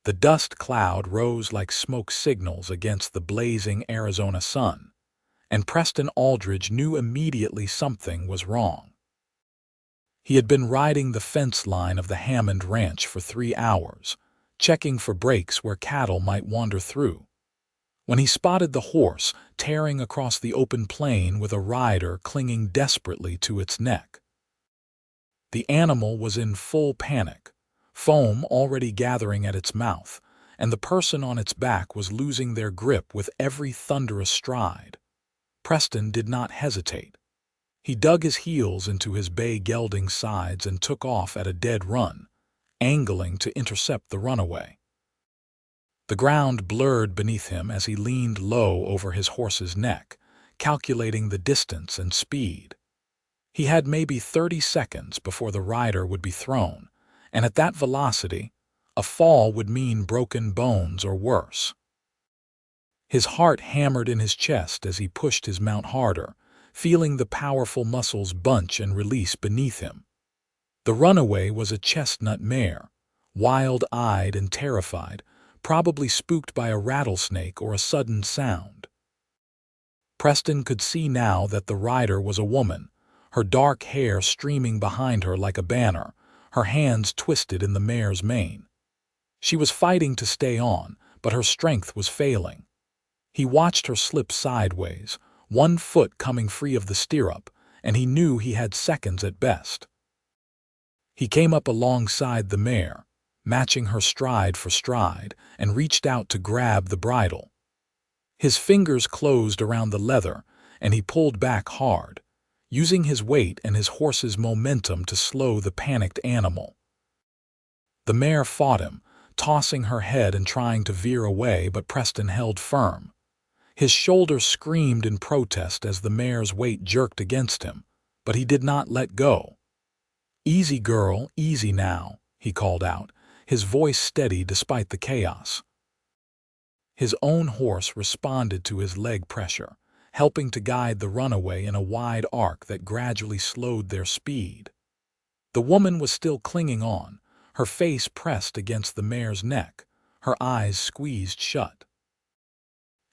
The dust cloud rose like smoke signals against the blazing Arizona sun, and Preston Aldridge knew immediately something was wrong. He had been riding the fence line of the Hammond Ranch for 3 hours, checking for breaks where cattle might wander through, when he spotted the horse tearing across the open plain with a rider clinging desperately to its neck. The animal was in full panic, foam already gathering at its mouth, and the person on its back was losing their grip with every thunderous stride. Preston did not hesitate. He dug his heels into his bay gelding sides and took off at a dead run, angling to intercept the runaway. The ground blurred beneath him as he leaned low over his horse's neck, calculating the distance and speed. He had maybe 30 seconds before the rider would be thrown, and at that velocity, a fall would mean broken bones or worse. His heart hammered in his chest as he pushed his mount harder, feeling the powerful muscles bunch and release beneath him. The runaway was a chestnut mare, wild-eyed and terrified, probably spooked by a rattlesnake or a sudden sound. Preston could see now that the rider was a woman, her dark hair streaming behind her like a banner, her hands twisted in the mare's mane. She was fighting to stay on, but her strength was failing. He watched her slip sideways, one foot coming free of the stirrup, and he knew he had seconds at best. He came up alongside the mare, matching her stride for stride, and reached out to grab the bridle. His fingers closed around the leather, and he pulled back hard, using his weight and his horse's momentum to slow the panicked animal. The mare fought him, tossing her head and trying to veer away, but Preston held firm. His shoulder screamed in protest as the mare's weight jerked against him, but he did not let go. "Easy, girl, easy now," he called out, his voice steady despite the chaos. His own horse responded to his leg pressure, helping to guide the runaway in a wide arc that gradually slowed their speed. The woman was still clinging on, her face pressed against the mare's neck, her eyes squeezed shut.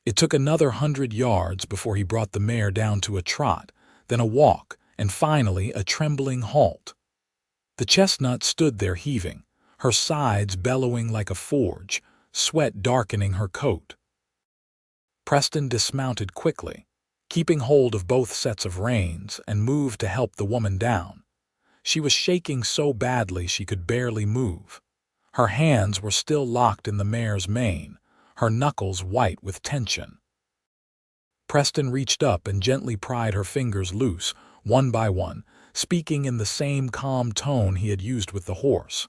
It took another 100 yards before he brought the mare down to a trot, then a walk, and finally a trembling halt. The chestnut stood there heaving, her sides bellowing like a forge, sweat darkening her coat. Preston dismounted quickly, keeping hold of both sets of reins, and moved to help the woman down. She was shaking so badly she could barely move. Her hands were still locked in the mare's mane, her knuckles white with tension. Preston reached up and gently pried her fingers loose, one by one, speaking in the same calm tone he had used with the horse.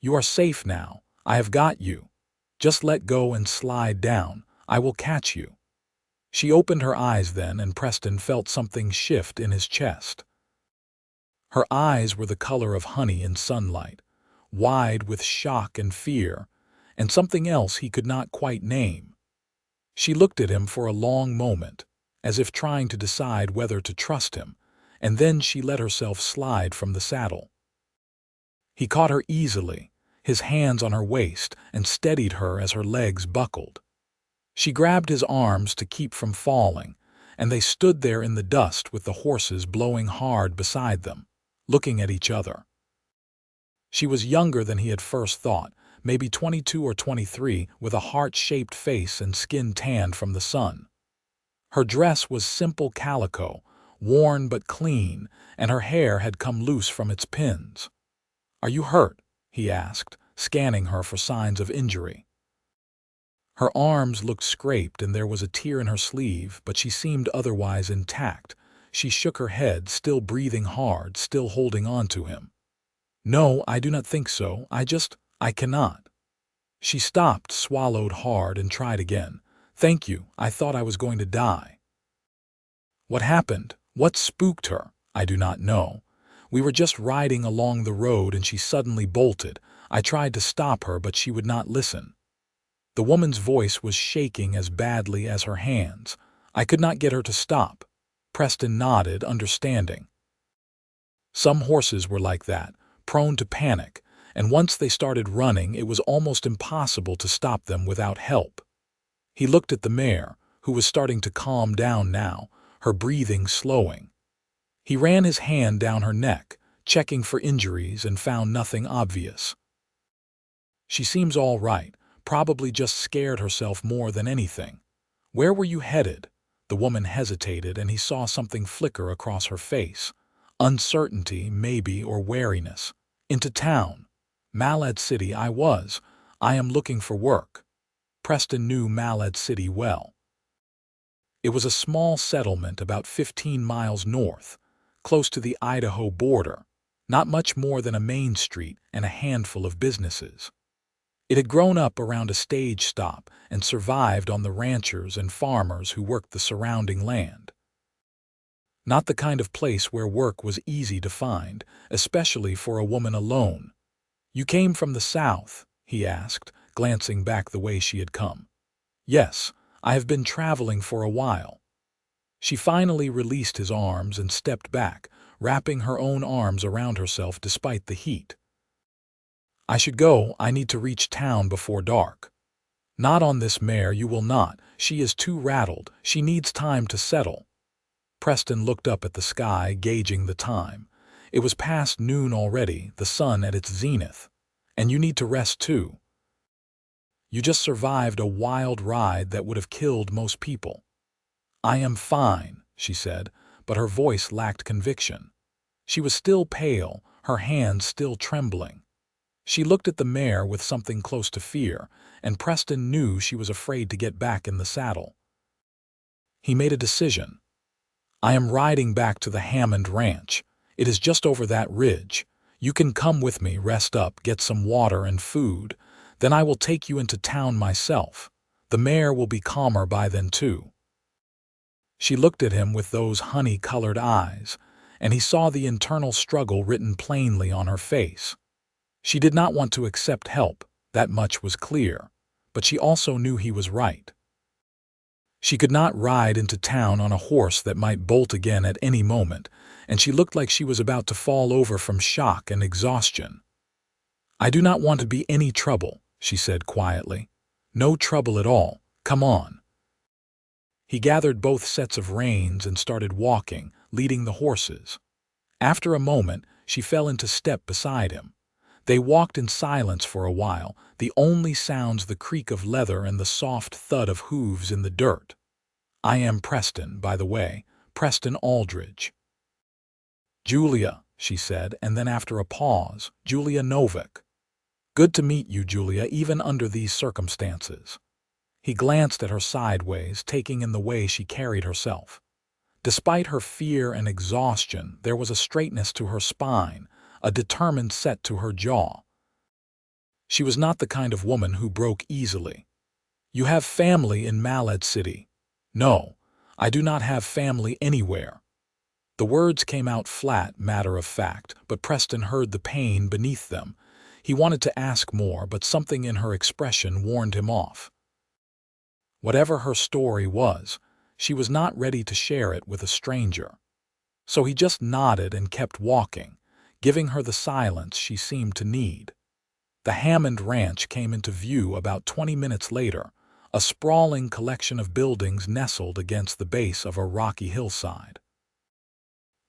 "You are safe now. I have got you. Just let go and slide down. I will catch you." She opened her eyes then, and Preston felt something shift in his chest. Her eyes were the color of honey in sunlight, wide with shock and fear, and something else he could not quite name. She looked at him for a long moment, as if trying to decide whether to trust him, and then she let herself slide from the saddle. He caught her easily, his hands on her waist, and steadied her as her legs buckled. She grabbed his arms to keep from falling, and they stood there in the dust with the horses blowing hard beside them, looking at each other. She was younger than he had first thought, maybe 22 or 23, with a heart-shaped face and skin tanned from the sun. Her dress was simple calico, worn but clean, and her hair had come loose from its pins. "Are you hurt?" he asked, scanning her for signs of injury. Her arms looked scraped and there was a tear in her sleeve, but she seemed otherwise intact. She shook her head, still breathing hard, still holding on to him. "No, I do not think so. I cannot." She stopped, swallowed hard, and tried again. "Thank you. I thought I was going to die." What happened? What spooked her? I do not know. We were just riding along the road and she suddenly bolted. I tried to stop her, but she would not listen. The woman's voice was shaking as badly as her hands. I could not get her to stop. Preston nodded, understanding. Some horses were like that, prone to panic, and once they started running, it was almost impossible to stop them without help. He looked at the mare, who was starting to calm down now, her breathing slowing. He ran his hand down her neck, checking for injuries, and found nothing obvious. "She seems all right, probably just scared herself more than anything. Where were you headed?" The woman hesitated, and he saw something flicker across her face. Uncertainty, maybe, or wariness. "Into town. Malad City I am looking for work." Preston knew Malad City well. It was a small settlement about 15 miles north, close to the Idaho border, not much more than a main street and a handful of businesses. It had grown up around a stage stop and survived on the ranchers and farmers who worked the surrounding land. Not the kind of place where work was easy to find, especially for a woman alone. "You came from the south?" he asked, glancing back the way she had come. "Yes, I have been traveling for a while." She finally released his arms and stepped back, wrapping her own arms around herself despite the heat. "I should go. I need to reach town before dark." "Not on this mare, you will not. She is too rattled. She needs time to settle." Preston looked up at the sky, gauging the time. It was past noon already, the sun at its zenith. "And you need to rest too. You just survived a wild ride that would have killed most people." "I am fine," she said, but her voice lacked conviction. She was still pale, her hands still trembling. She looked at the mare with something close to fear, and Preston knew she was afraid to get back in the saddle. He made a decision. "I am riding back to the Hammond Ranch. It is just over that ridge. You can come with me, rest up, get some water and food. Then I will take you into town myself. The mare will be calmer by then too." She looked at him with those honey-colored eyes, and he saw the internal struggle written plainly on her face. She did not want to accept help, that much was clear, but she also knew he was right. She could not ride into town on a horse that might bolt again at any moment, and she looked like she was about to fall over from shock and exhaustion. "I do not want to be any trouble," she said quietly. "No trouble at all. Come on." He gathered both sets of reins and started walking, leading the horses. After a moment, she fell into step beside him. They walked in silence for a while, the only sounds the creak of leather and the soft thud of hooves in the dirt. "I am Preston, by the way, Preston Aldridge." "Julia," she said, and then after a pause, "Julia Novak." "Good to meet you, Julia, even under these circumstances." He glanced at her sideways, taking in the way she carried herself. Despite her fear and exhaustion, there was a straightness to her spine, a determined set to her jaw. She was not the kind of woman who broke easily. "You have family in Malad City." "No, I do not have family anywhere." The words came out flat, matter of fact, but Preston heard the pain beneath them. He wanted to ask more, but something in her expression warned him off. Whatever her story was, she was not ready to share it with a stranger. So he just nodded and kept walking, giving her the silence she seemed to need. The Hammond Ranch came into view about 20 minutes later, a sprawling collection of buildings nestled against the base of a rocky hillside.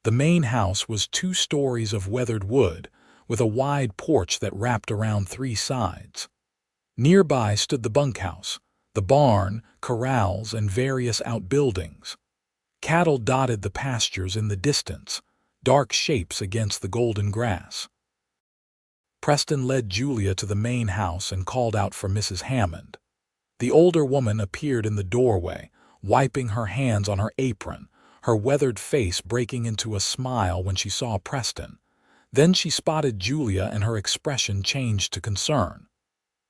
The main house was 2 stories of weathered wood, with a wide porch that wrapped around 3 sides. Nearby stood the bunkhouse, the barn, corrals, and various outbuildings. Cattle dotted the pastures in the distance, dark shapes against the golden grass. Preston led Julia to the main house and called out for Mrs. Hammond. The older woman appeared in the doorway, wiping her hands on her apron, her weathered face breaking into a smile when she saw Preston. Then she spotted Julia and her expression changed to concern.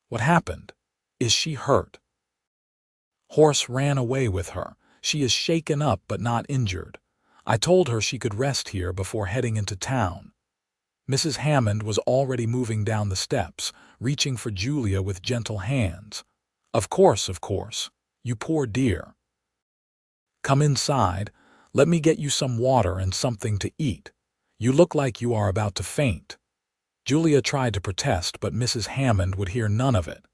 "What happened? Is she hurt?" "Horse ran away with her. She is shaken up but not injured. I told her she could rest here before heading into town." Mrs. Hammond was already moving down the steps, reaching for Julia with gentle hands. Of course, you poor dear. Come inside. Let me get you some water and something to eat. You look like you are about to faint." Julia tried to protest, but Mrs. Hammond would hear none of it.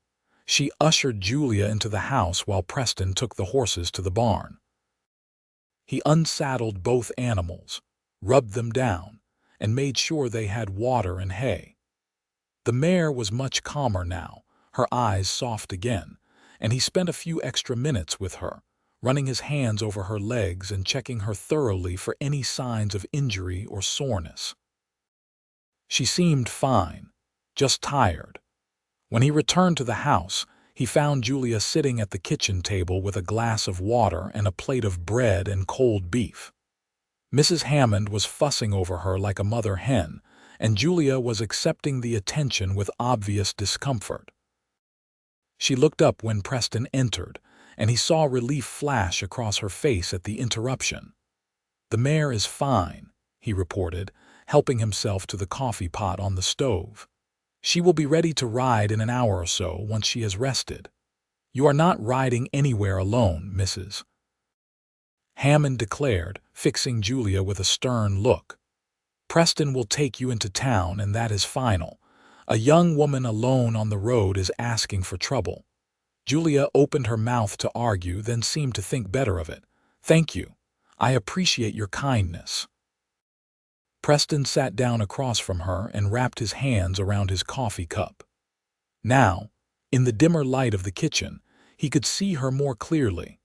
She ushered Julia into the house while Preston took the horses to the barn. He unsaddled both animals, rubbed them down, and made sure they had water and hay. The mare was much calmer now, her eyes soft again, and he spent a few extra minutes with her, running his hands over her legs and checking her thoroughly for any signs of injury or soreness. She seemed fine, just tired. When he returned to the house, he found Julia sitting at the kitchen table with a glass of water and a plate of bread and cold beef. Mrs. Hammond was fussing over her like a mother hen, and Julia was accepting the attention with obvious discomfort. She looked up when Preston entered, and he saw relief flash across her face at the interruption. "The mare is fine," he reported, helping himself to the coffee pot on the stove. "She will be ready to ride in an hour or so once she has rested. You are not riding anywhere alone, Mrs. Hammond declared, fixing Julia with a stern look. "Preston will take you into town, and that is final. A young woman alone on the road is asking for trouble." Julia opened her mouth to argue, then seemed to think better of it. "Thank you. I appreciate your kindness." Preston sat down across from her and wrapped his hands around his coffee cup. Now, in the dimmer light of the kitchen, he could see her more clearly.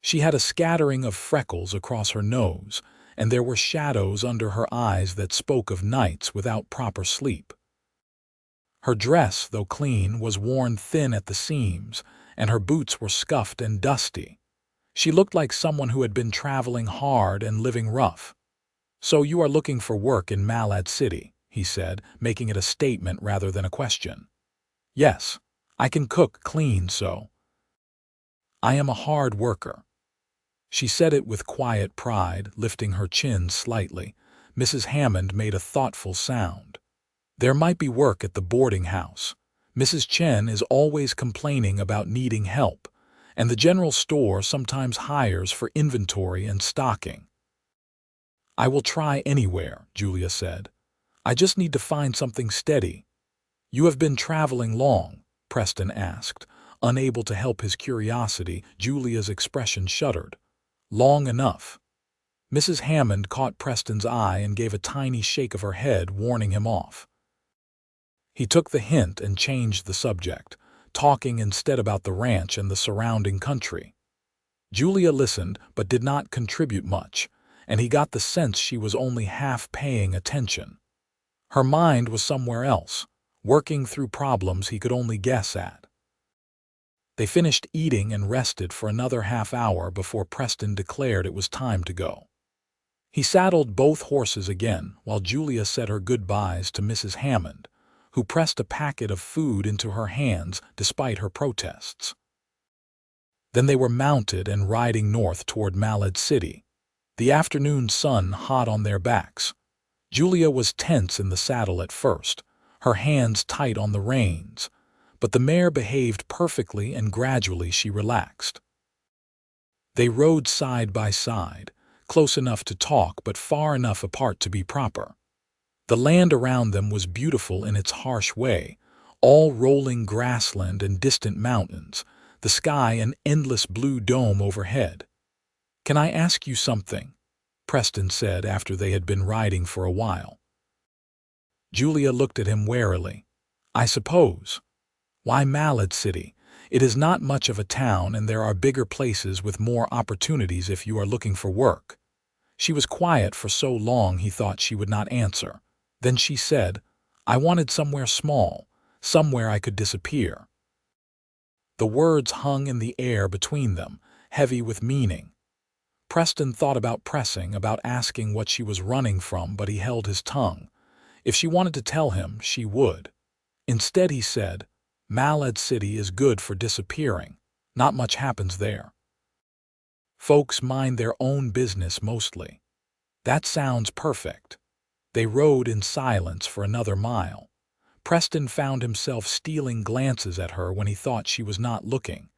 She had a scattering of freckles across her nose, and there were shadows under her eyes that spoke of nights without proper sleep. Her dress, though clean, was worn thin at the seams, and her boots were scuffed and dusty. She looked like someone who had been traveling hard and living rough. "So you are looking for work in Malad City," he said, making it a statement rather than a question. "Yes, I can cook, clean, so. I am a hard worker." She said it with quiet pride, lifting her chin slightly. Mrs. Hammond made a thoughtful sound. "There might be work at the boarding house. Mrs. Chen is always complaining about needing help, and the general store sometimes hires for inventory and stocking." "I will try anywhere," Julia said. "I just need to find something steady." "You have been traveling long?" Preston asked, unable to help his curiosity. Julia's expression shuddered. "Long enough." Mrs. Hammond caught Preston's eye and gave a tiny shake of her head, warning him off. He took the hint and changed the subject, talking instead about the ranch and the surrounding country. Julia listened but did not contribute much, and he got the sense she was only half paying attention. Her mind was somewhere else, working through problems he could only guess at. They finished eating and rested for another half hour before Preston declared it was time to go. He saddled both horses again while Julia said her goodbyes to Mrs. Hammond, who pressed a packet of food into her hands despite her protests. Then they were mounted and riding north toward Malad City, the afternoon sun hot on their backs. Julia was tense in the saddle at first, her hands tight on the reins, but the mare behaved perfectly and gradually she relaxed. They rode side by side, close enough to talk but far enough apart to be proper. The land around them was beautiful in its harsh way, all rolling grassland and distant mountains, the sky an endless blue dome overhead. "Can I ask you something?" Preston said after they had been riding for a while. Julia looked at him warily. "I suppose. Why Malad City? It is not much of a town, and there are bigger places with more opportunities if you are looking for work." She was quiet for so long he thought she would not answer. Then she said, "I wanted somewhere small, somewhere I could disappear." The words hung in the air between them, heavy with meaning. Preston thought about pressing, about asking what she was running from, but he held his tongue. If she wanted to tell him, she would. Instead he said, "Malad City is good for disappearing. Not much happens there. Folks mind their own business mostly." "That sounds perfect." They rode in silence for another mile. Preston found himself stealing glances at her when he thought she was not looking.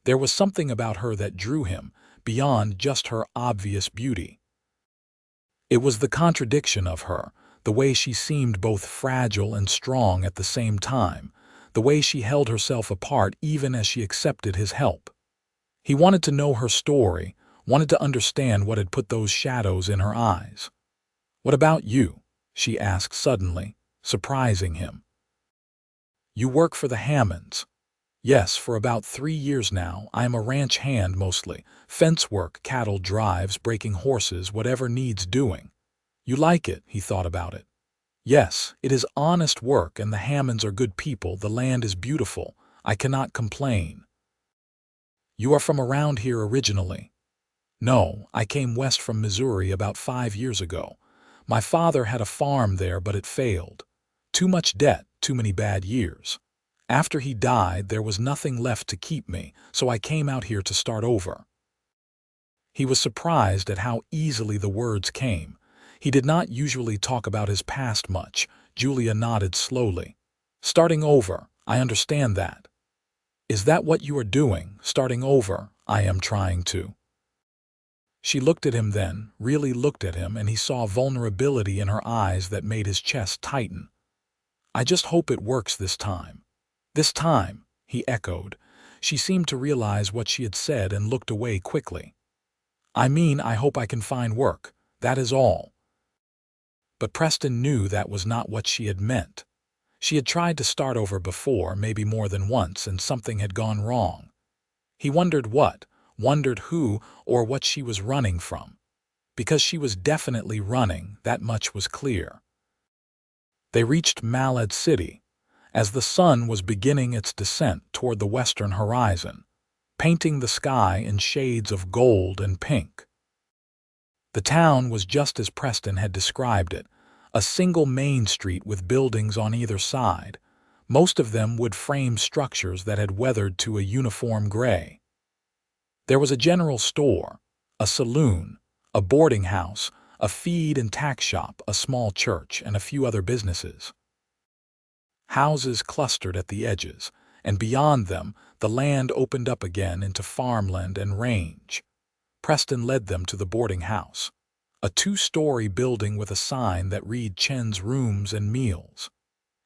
There was something about her that drew him, beyond just her obvious beauty. It was the contradiction of her, The way she seemed both fragile and strong at the same time, the way she held herself apart even as she accepted his help. He wanted to know her story, wanted to understand what had put those shadows in her eyes. "What about you?" she asked suddenly, surprising him. "You work for the Hammonds." "Yes, for about 3 years now. I am a ranch hand mostly. Fence work, cattle drives, breaking horses, whatever needs doing." "You like it?" He thought about it. "Yes, it is honest work and the Hammonds are good people. The land is beautiful. I cannot complain." "You are from around here originally?" "No, I came west from Missouri about 5 years ago. My father had a farm there, but it failed. Too much debt, too many bad years. After he died, there was nothing left to keep me, so I came out here to start over." He was surprised at how easily the words came. He did not usually talk about his past much. Julia nodded slowly. "Starting over, I understand that." "Is that what you are doing, starting over?" "I am trying to." She looked at him then, really looked at him, and he saw vulnerability in her eyes that made his chest tighten. "I just hope it works this time." "This time," he echoed. She seemed to realize what she had said and looked away quickly. "I mean, I hope I can find work. That is all." But Preston knew that was not what she had meant. She had tried to start over before, maybe more than once, and something had gone wrong. He wondered what, wondered who, or what she was running from. Because she was definitely running, that much was clear. They reached Malad City, as the sun was beginning its descent toward the western horizon, painting the sky in shades of gold and pink. The town was just as Preston had described it, a single main street with buildings on either side, most of them wood-frame structures that had weathered to a uniform gray. There was a general store, a saloon, a boarding house, a feed and tack shop, a small church, and a few other businesses. Houses clustered at the edges, and beyond them, the land opened up again into farmland and range. Preston led them to the boarding house, a 2-story building with a sign that read Chen's Rooms and Meals.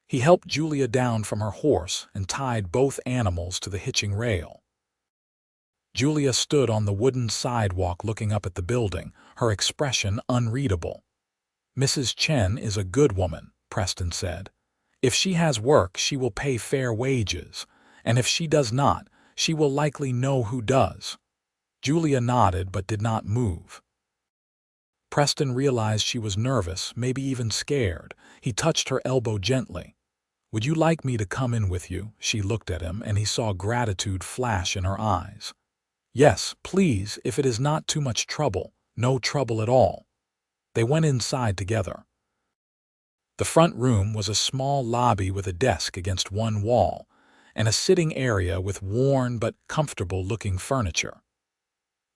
He helped Julia down from her horse and tied both animals to the hitching rail. Julia stood on the wooden sidewalk looking up at the building, her expression unreadable. "Mrs. Chen is a good woman," Preston said. "If she has work, she will pay fair wages, and if she does not, she will likely know who does." Julia nodded but did not move. Preston realized she was nervous, maybe even scared. He touched her elbow gently. "Would you like me to come in with you?" She looked at him, and he saw gratitude flash in her eyes. "Yes, please, if it is not too much trouble. No trouble at all." They went inside together. The front room was a small lobby with a desk against one wall, and a sitting area with worn but comfortable-looking furniture.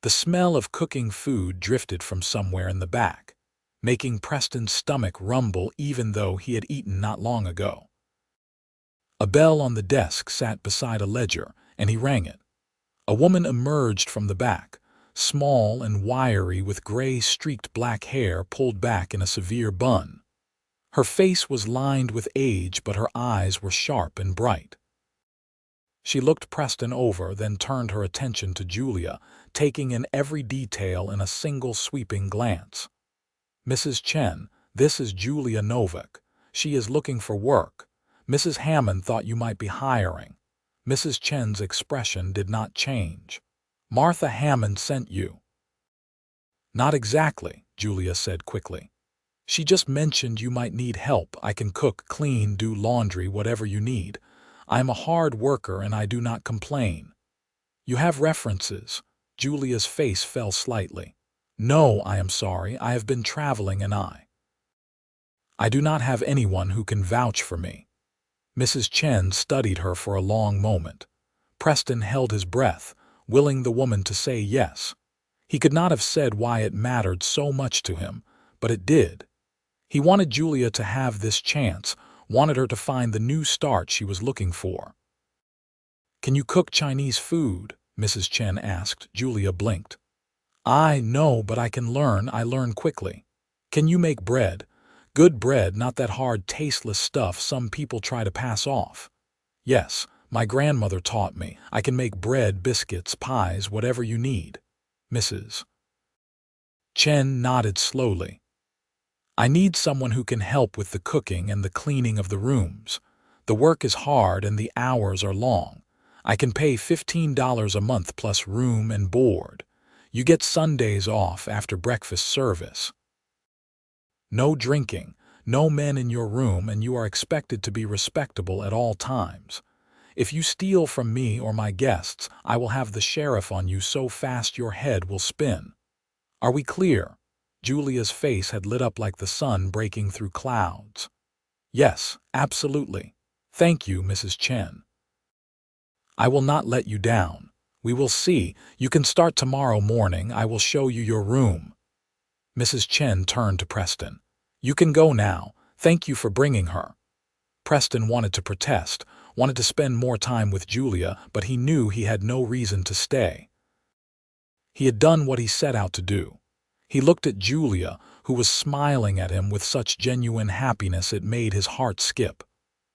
The smell of cooking food drifted from somewhere in the back, making Preston's stomach rumble even though he had eaten not long ago. A bell on the desk sat beside a ledger, and he rang it. A woman emerged from the back, small and wiry with gray-streaked black hair pulled back in a severe bun. Her face was lined with age, but her eyes were sharp and bright. She looked Preston over, then turned her attention to Julia, taking in every detail in a single sweeping glance. "Mrs. Chen, this is Julia Novak. She is looking for work. Mrs. Hammond thought you might be hiring." Mrs. Chen's expression did not change. "Martha Hammond sent you." "Not exactly," Julia said quickly. "She just mentioned you might need help. I can cook, clean, do laundry, whatever you need. I am a hard worker and I do not complain." "You have references?" Julia's face fell slightly. "No, I am sorry. I have been traveling and I do not have anyone who can vouch for me." Mrs. Chen studied her for a long moment. Preston held his breath, willing the woman to say yes. He could not have said why it mattered so much to him, but it did. He wanted Julia to have this chance, wanted her to find the new start she was looking for. "Can you cook Chinese food?" Mrs. Chen asked. Julia blinked. "No, but I can learn. I learn quickly." "Can you make bread? Good bread, not that hard, tasteless stuff some people try to pass off. Yes, my grandmother taught me. I can make bread, biscuits, pies, whatever you need. Mrs. Chen nodded slowly. I need someone who can help with the cooking and the cleaning of the rooms. The work is hard and the hours are long. I can pay $15 a month plus room and board. You get Sundays off after breakfast service. No drinking, no men in your room, and you are expected to be respectable at all times. If you steal from me or my guests, I will have the sheriff on you so fast your head will spin. Are we clear? Julia's face had lit up like the sun breaking through clouds. Yes, absolutely. Thank you, Mrs. Chen. I will not let you down. We will see. You can start tomorrow morning. I will show you your room. Mrs. Chen turned to Preston. You can go now. Thank you for bringing her. Preston wanted to protest, wanted to spend more time with Julia, but he knew he had no reason to stay. He had done what he set out to do. He looked at Julia, who was smiling at him with such genuine happiness it made his heart skip.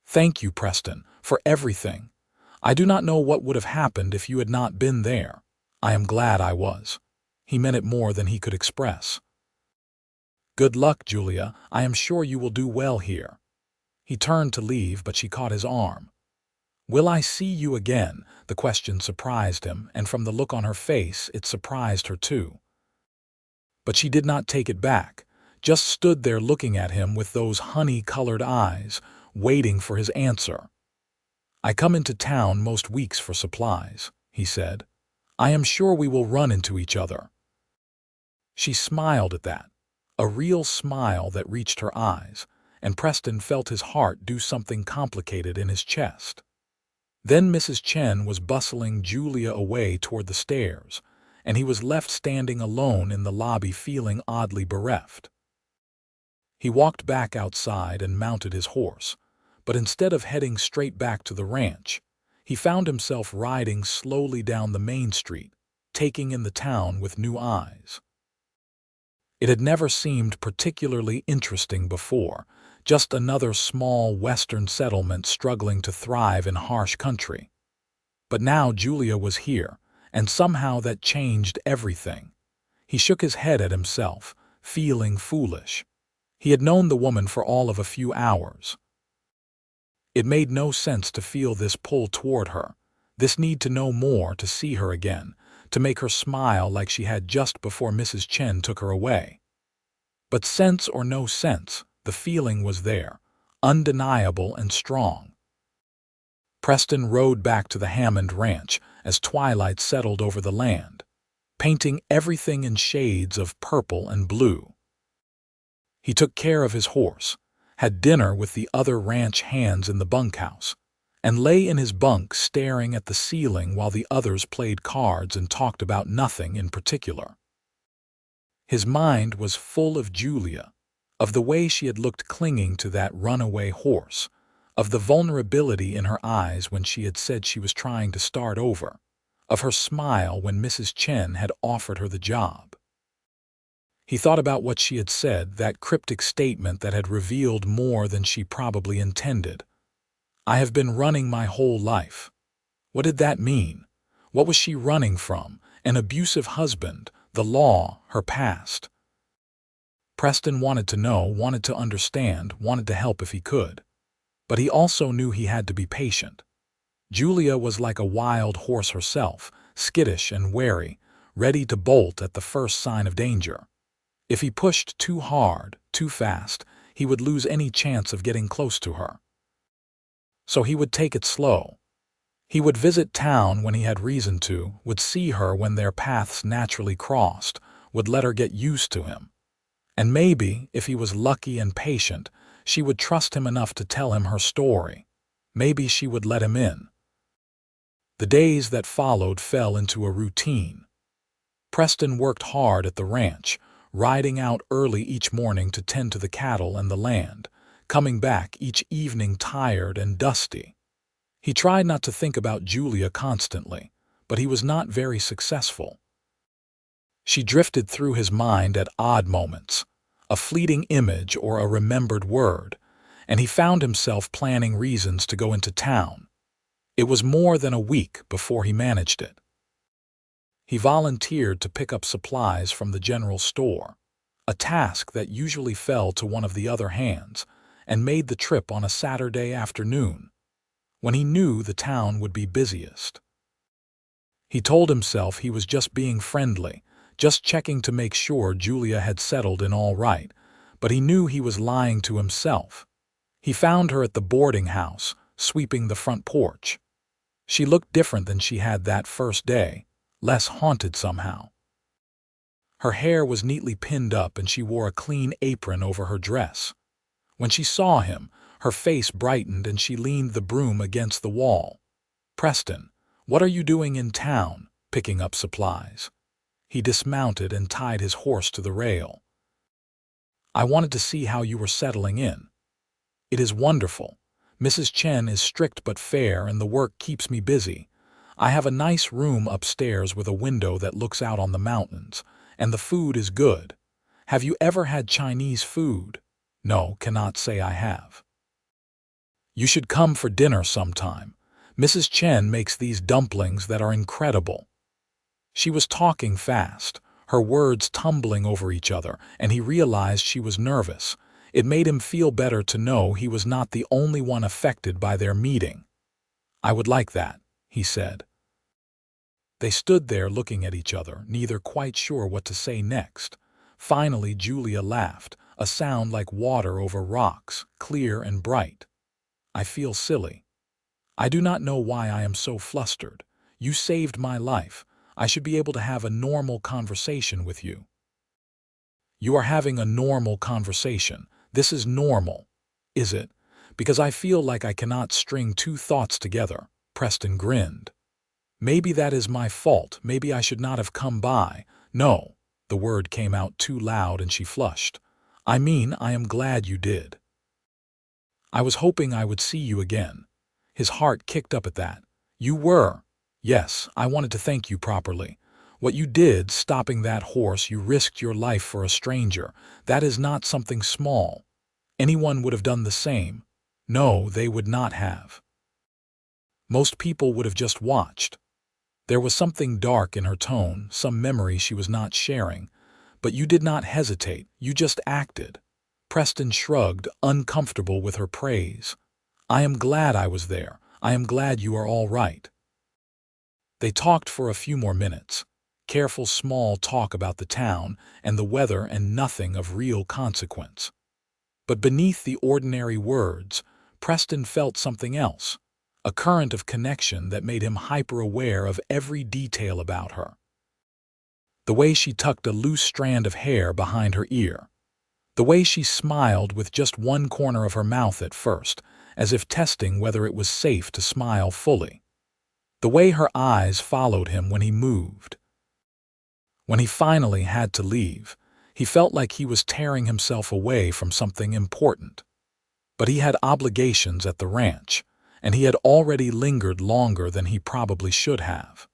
Thank you, Preston, for everything. I do not know what would have happened if you had not been there. I am glad I was. He meant it more than he could express. Good luck, Julia. I am sure you will do well here. He turned to leave, but she caught his arm. Will I see you again? The question surprised him, and from the look on her face, it surprised her too. But she did not take it back, just stood there looking at him with those honey-colored eyes, waiting for his answer. I come into town most weeks for supplies, he said. I am sure we will run into each other. She smiled at that, a real smile that reached her eyes, and Preston felt his heart do something complicated in his chest. Then Mrs. Chen was bustling Julia away toward the stairs, and he was left standing alone in the lobby feeling oddly bereft. He walked back outside and mounted his horse, but instead of heading straight back to the ranch, he found himself riding slowly down the main street, taking in the town with new eyes. It had never seemed particularly interesting before, just another small western settlement struggling to thrive in harsh country. But now Julia was here, and somehow that changed everything. He shook his head at himself, feeling foolish. He had known the woman for all of a few hours. It made no sense to feel this pull toward her, this need to know more, to see her again, to make her smile like she had just before Mrs. Chen took her away. But sense or no sense, the feeling was there, undeniable and strong. Preston rode back to the Hammond Ranch as twilight settled over the land, painting everything in shades of purple and blue. He took care of his horse, had dinner with the other ranch hands in the bunkhouse, and lay in his bunk staring at the ceiling while the others played cards and talked about nothing in particular. His mind was full of Julia, of the way she had looked clinging to that runaway horse, of the vulnerability in her eyes when she had said she was trying to start over, of her smile when Mrs. Chen had offered her the job. He thought about what she had said, that cryptic statement that had revealed more than she probably intended. I have been running my whole life. What did that mean? What was she running from? An abusive husband, the law, her past. Preston wanted to know, wanted to understand, wanted to help if he could. But he also knew he had to be patient. Julia was like a wild horse herself, skittish and wary, ready to bolt at the first sign of danger. If he pushed too hard, too fast, he would lose any chance of getting close to her. So he would take it slow. He would visit town when he had reason to, would see her when their paths naturally crossed, would let her get used to him. And maybe, if he was lucky and patient, she would trust him enough to tell him her story. Maybe she would let him in. The days that followed fell into a routine. Preston worked hard at the ranch, riding out early each morning to tend to the cattle and the land, coming back each evening tired and dusty. He tried not to think about Julia constantly, but he was not very successful. She drifted through his mind at odd moments, a fleeting image or a remembered word, and he found himself planning reasons to go into town. It was more than a week before he managed it. He volunteered to pick up supplies from the general store, a task that usually fell to one of the other hands, and made the trip on a Saturday afternoon, when he knew the town would be busiest. He told himself he was just being friendly, just checking to make sure Julia had settled in all right, but he knew he was lying to himself. He found her at the boarding house, sweeping the front porch. She looked different than she had that first day, less haunted somehow. Her hair was neatly pinned up and she wore a clean apron over her dress. When she saw him, her face brightened and she leaned the broom against the wall. "Preston, what are you doing in town, picking up supplies?" He dismounted and tied his horse to the rail. "I wanted to see how you were settling in." "It is wonderful. Mrs. Chen is strict but fair and the work keeps me busy. I have a nice room upstairs with a window that looks out on the mountains, and the food is good. Have you ever had Chinese food?" "No, cannot say I have." "You should come for dinner sometime. Mrs. Chen makes these dumplings that are incredible." She was talking fast, her words tumbling over each other, and he realized she was nervous. It made him feel better to know he was not the only one affected by their meeting. "I would like that," he said. They stood there looking at each other, neither quite sure what to say next. Finally, Julia laughed, a sound like water over rocks, clear and bright. "I feel silly. I do not know why I am so flustered. You saved my life. I should be able to have a normal conversation with you." "You are having a normal conversation. This is normal, is it? Because I feel like I cannot string two thoughts together." Preston grinned. "Maybe that is my fault. Maybe I should not have come by." "No," the word came out too loud and she flushed. "I mean, I am glad you did. I was hoping I would see you again." His heart kicked up at that. "You were?" "Yes, I wanted to thank you properly. What you did, stopping that horse, you risked your life for a stranger. That is not something small. Anyone would have done the same." "No, they would not have. Most people would have just watched." There was something dark in her tone, some memory she was not sharing. "But you did not hesitate, you just acted." Preston shrugged, uncomfortable with her praise. "I am glad I was there. I am glad you are all right." They talked for a few more minutes. Careful small talk about the town and the weather and nothing of real consequence. But beneath the ordinary words, Preston felt something else, a current of connection that made him hyper-aware of every detail about her. The way she tucked a loose strand of hair behind her ear. The way she smiled with just one corner of her mouth at first, as if testing whether it was safe to smile fully. The way her eyes followed him when he moved. When he finally had to leave, he felt like he was tearing himself away from something important. But he had obligations at the ranch, and he had already lingered longer than he probably should have.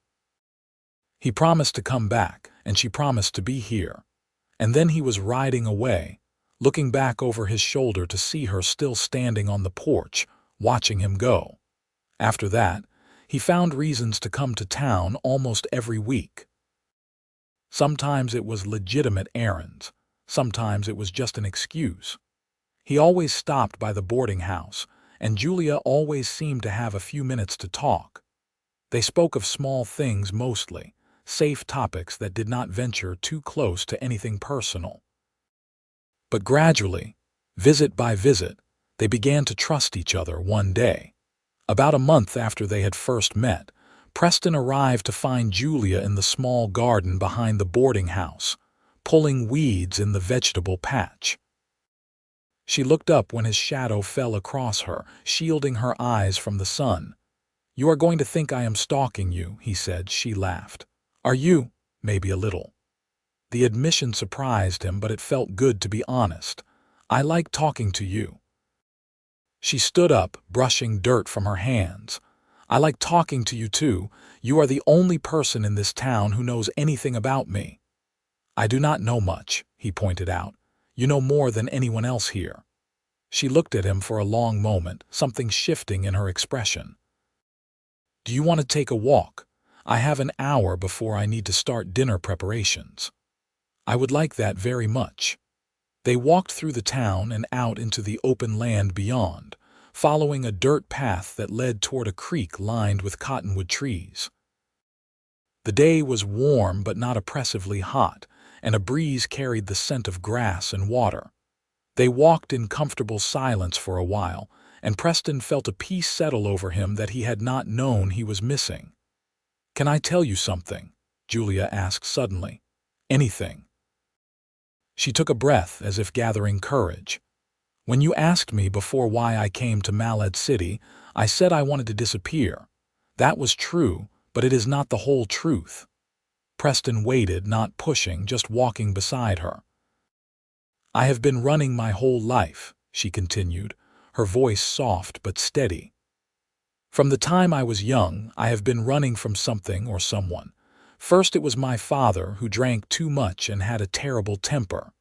He promised to come back, and she promised to be here. And then he was riding away, looking back over his shoulder to see her still standing on the porch, watching him go. After that, he found reasons to come to town almost every week. Sometimes it was legitimate errands, sometimes it was just an excuse. He always stopped by the boarding house, and Julia always seemed to have a few minutes to talk. They spoke of small things mostly, safe topics that did not venture too close to anything personal. But gradually, visit by visit, they began to trust each other one day. About a month after they had first met, Preston arrived to find Julia in the small garden behind the boarding house, pulling weeds in the vegetable patch. She looked up when his shadow fell across her, shielding her eyes from the sun. "You are going to think I am stalking you," he said. She laughed. "Are you?" "Maybe a little." The admission surprised him, but it felt good to be honest. "I like talking to you." She stood up, brushing dirt from her hands. "I like talking to you too. You are the only person in this town who knows anything about me." "I do not know much," he pointed out. You know more than anyone else here." She looked at him for a long moment, something shifting in her expression. "Do you want to take a walk? I have an hour before I need to start dinner preparations." "I would like that very much." They walked through the town and out into the open land beyond, following a dirt path that led toward a creek lined with cottonwood trees. The day was warm but not oppressively hot, and a breeze carried the scent of grass and water. They walked in comfortable silence for a while, and Preston felt a peace settle over him that he had not known he was missing. "Can I tell you something?" Julia asked suddenly. "Anything." She took a breath as if gathering courage. "When you asked me before why I came to Malad City, I said I wanted to disappear. That was true, but it is not the whole truth." Preston waited, not pushing, just walking beside her. "I have been running my whole life," she continued, her voice soft but steady. "From the time I was young, I have been running from something or someone. First it was my father, who drank too much and had a terrible temper.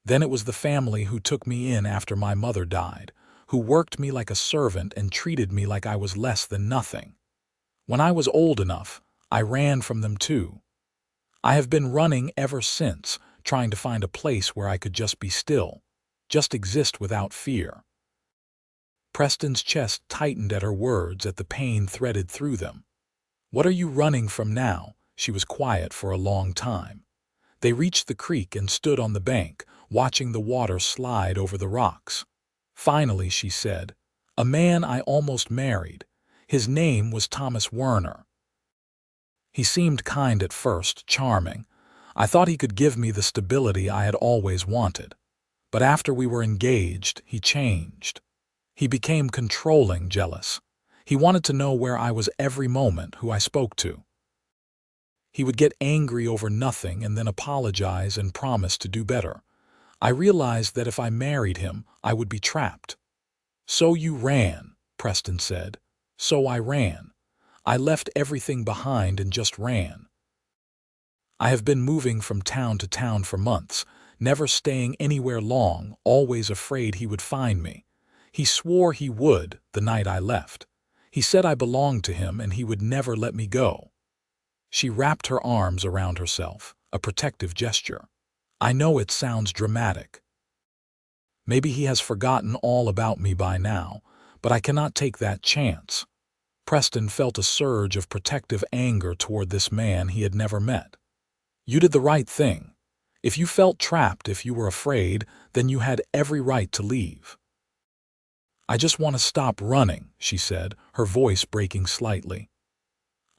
Then it was the family who took me in after my mother died, who worked me like a servant and treated me like I was less than nothing. When I was old enough, I ran from them too. I have been running ever since, trying to find a place where I could just be still, just exist without fear." Preston's chest tightened at her words, at the pain threaded through them. "What are you running from now?" She was quiet for a long time. They reached the creek and stood on the bank, watching the water slide over the rocks. Finally, she said, "A man I almost married. His name was Thomas Werner. He seemed kind at first, charming. I thought he could give me the stability I had always wanted. But after we were engaged, he changed. He became controlling, jealous. He wanted to know where I was every moment, who I spoke to. He would get angry over nothing and then apologize and promise to do better. I realized that if I married him, I would be trapped." "So you ran," Preston said. "So I ran. I left everything behind and just ran. I have been moving from town to town for months, never staying anywhere long, always afraid he would find me. He swore he would the night I left. He said I belonged to him and he would never let me go." She wrapped her arms around herself, a protective gesture. "I know it sounds dramatic. Maybe he has forgotten all about me by now, but I cannot take that chance." Preston felt a surge of protective anger toward this man he had never met. "You did the right thing. If you felt trapped, if you were afraid, then you had every right to leave." "I just want to stop running," she said, her voice breaking slightly.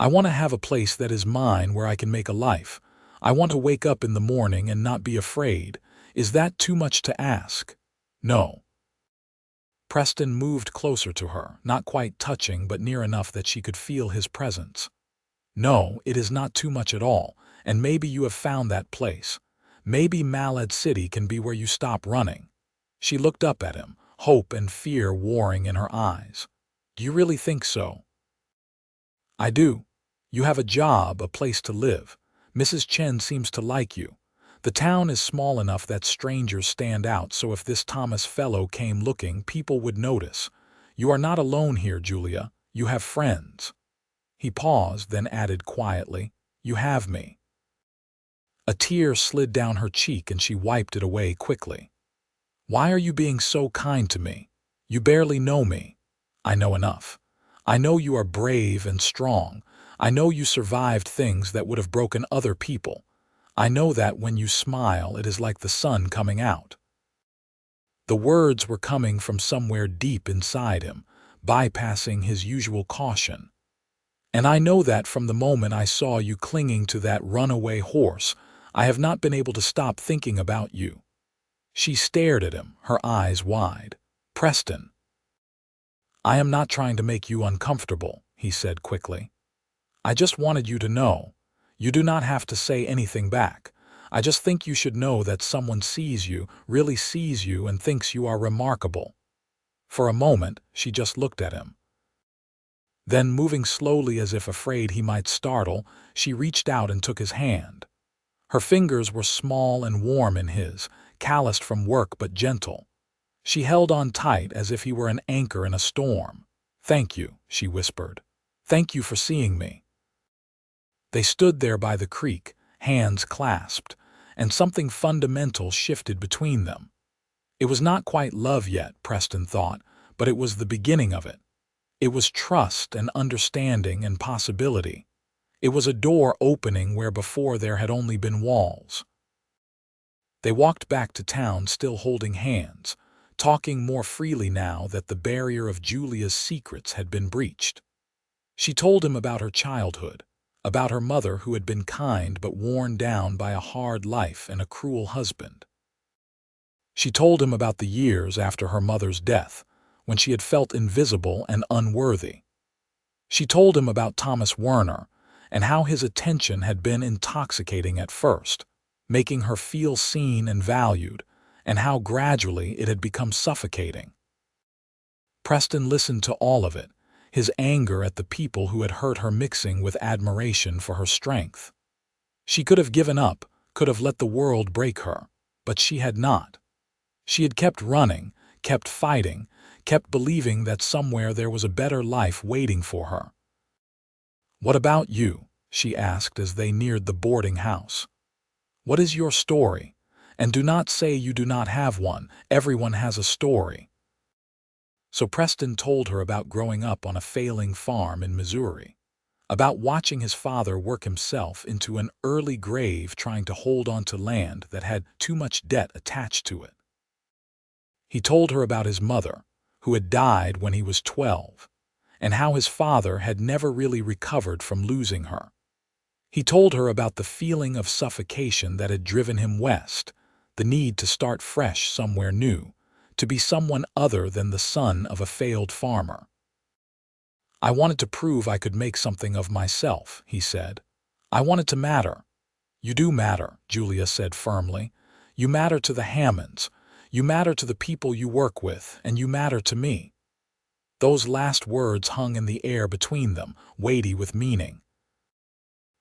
"I want to have a place that is mine where I can make a life. I want to wake up in the morning and not be afraid. Is that too much to ask?" "No." Preston moved closer to her, not quite touching but near enough that she could feel his presence. "No, it is not too much at all, and maybe you have found that place. Maybe Malad City can be where you stop running." She looked up at him, hope and fear warring in her eyes. "Do you really think so?" "I do. You have a job, a place to live. Mrs. Chen seems to like you. The town is small enough that strangers stand out, so if this Thomas fellow came looking, people would notice. You are not alone here, Julia. You have friends." He paused, then added quietly, "You have me." A tear slid down her cheek and she wiped it away quickly. "Why are you being so kind to me? You barely know me." "I know enough. I know you are brave and strong. I know you survived things that would have broken other people. I know that when you smile, it is like the sun coming out." The words were coming from somewhere deep inside him, bypassing his usual caution. "And I know that from the moment I saw you clinging to that runaway horse, I have not been able to stop thinking about you." She stared at him, her eyes wide. "Preston." "I am not trying to make you uncomfortable," he said quickly. "I just wanted you to know. You do not have to say anything back. I just think you should know that someone sees you, really sees you, and thinks you are remarkable." For a moment, she just looked at him. Then, moving slowly as if afraid he might startle, she reached out and took his hand. Her fingers were small and warm in his, calloused from work but gentle. She held on tight as if he were an anchor in a storm. "Thank you," she whispered. "Thank you for seeing me." They stood there by the creek, hands clasped, and something fundamental shifted between them. It was not quite love yet, Preston thought, but it was the beginning of it. It was trust and understanding and possibility. It was a door opening where before there had only been walls. They walked back to town still holding hands, talking more freely now that the barrier of Julia's secrets had been breached. She told him about her childhood, about her mother who had been kind but worn down by a hard life and a cruel husband. She told him about the years after her mother's death, when she had felt invisible and unworthy. She told him about Thomas Werner and how his attention had been intoxicating at first, making her feel seen and valued, and how gradually it had become suffocating. Preston listened to all of it, his anger at the people who had hurt her mixing with admiration for her strength. She could have given up, could have let the world break her, but she had not. She had kept running, kept fighting, kept believing that somewhere there was a better life waiting for her. "What about you?" she asked as they neared the boarding house. "What is your story? And do not say you do not have one. Everyone has a story." So Preston told her about growing up on a failing farm in Missouri, about watching his father work himself into an early grave trying to hold on to land that had too much debt attached to it. He told her about his mother, who had died when he was 12, and how his father had never really recovered from losing her. He told her about the feeling of suffocation that had driven him west, the need to start fresh somewhere new, to be someone other than the son of a failed farmer. "I wanted to prove I could make something of myself," he said. "I wanted to matter." "You do matter," Julia said firmly. "You matter to the Hammonds. You matter to the people you work with, and you matter to me." Those last words hung in the air between them, weighty with meaning.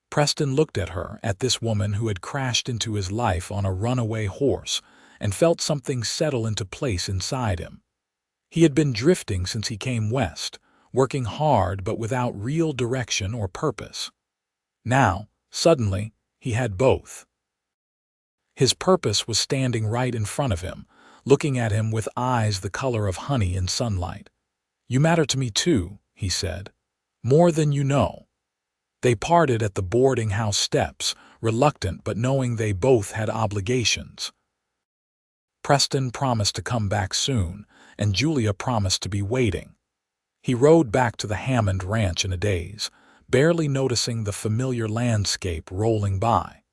Preston looked at her, at this woman who had crashed into his life on a runaway horse, and felt something settle into place inside him. He had been drifting since he came west, working hard but without real direction or purpose. Now, suddenly, he had both. His purpose was standing right in front of him, looking at him with eyes the color of honey in sunlight. "You matter to me too," he said. "More than you know." They parted at the boarding house steps, reluctant but knowing they both had obligations. Preston promised to come back soon, and Julia promised to be waiting. He rode back to the Hammond ranch in a daze, barely noticing the familiar landscape rolling by.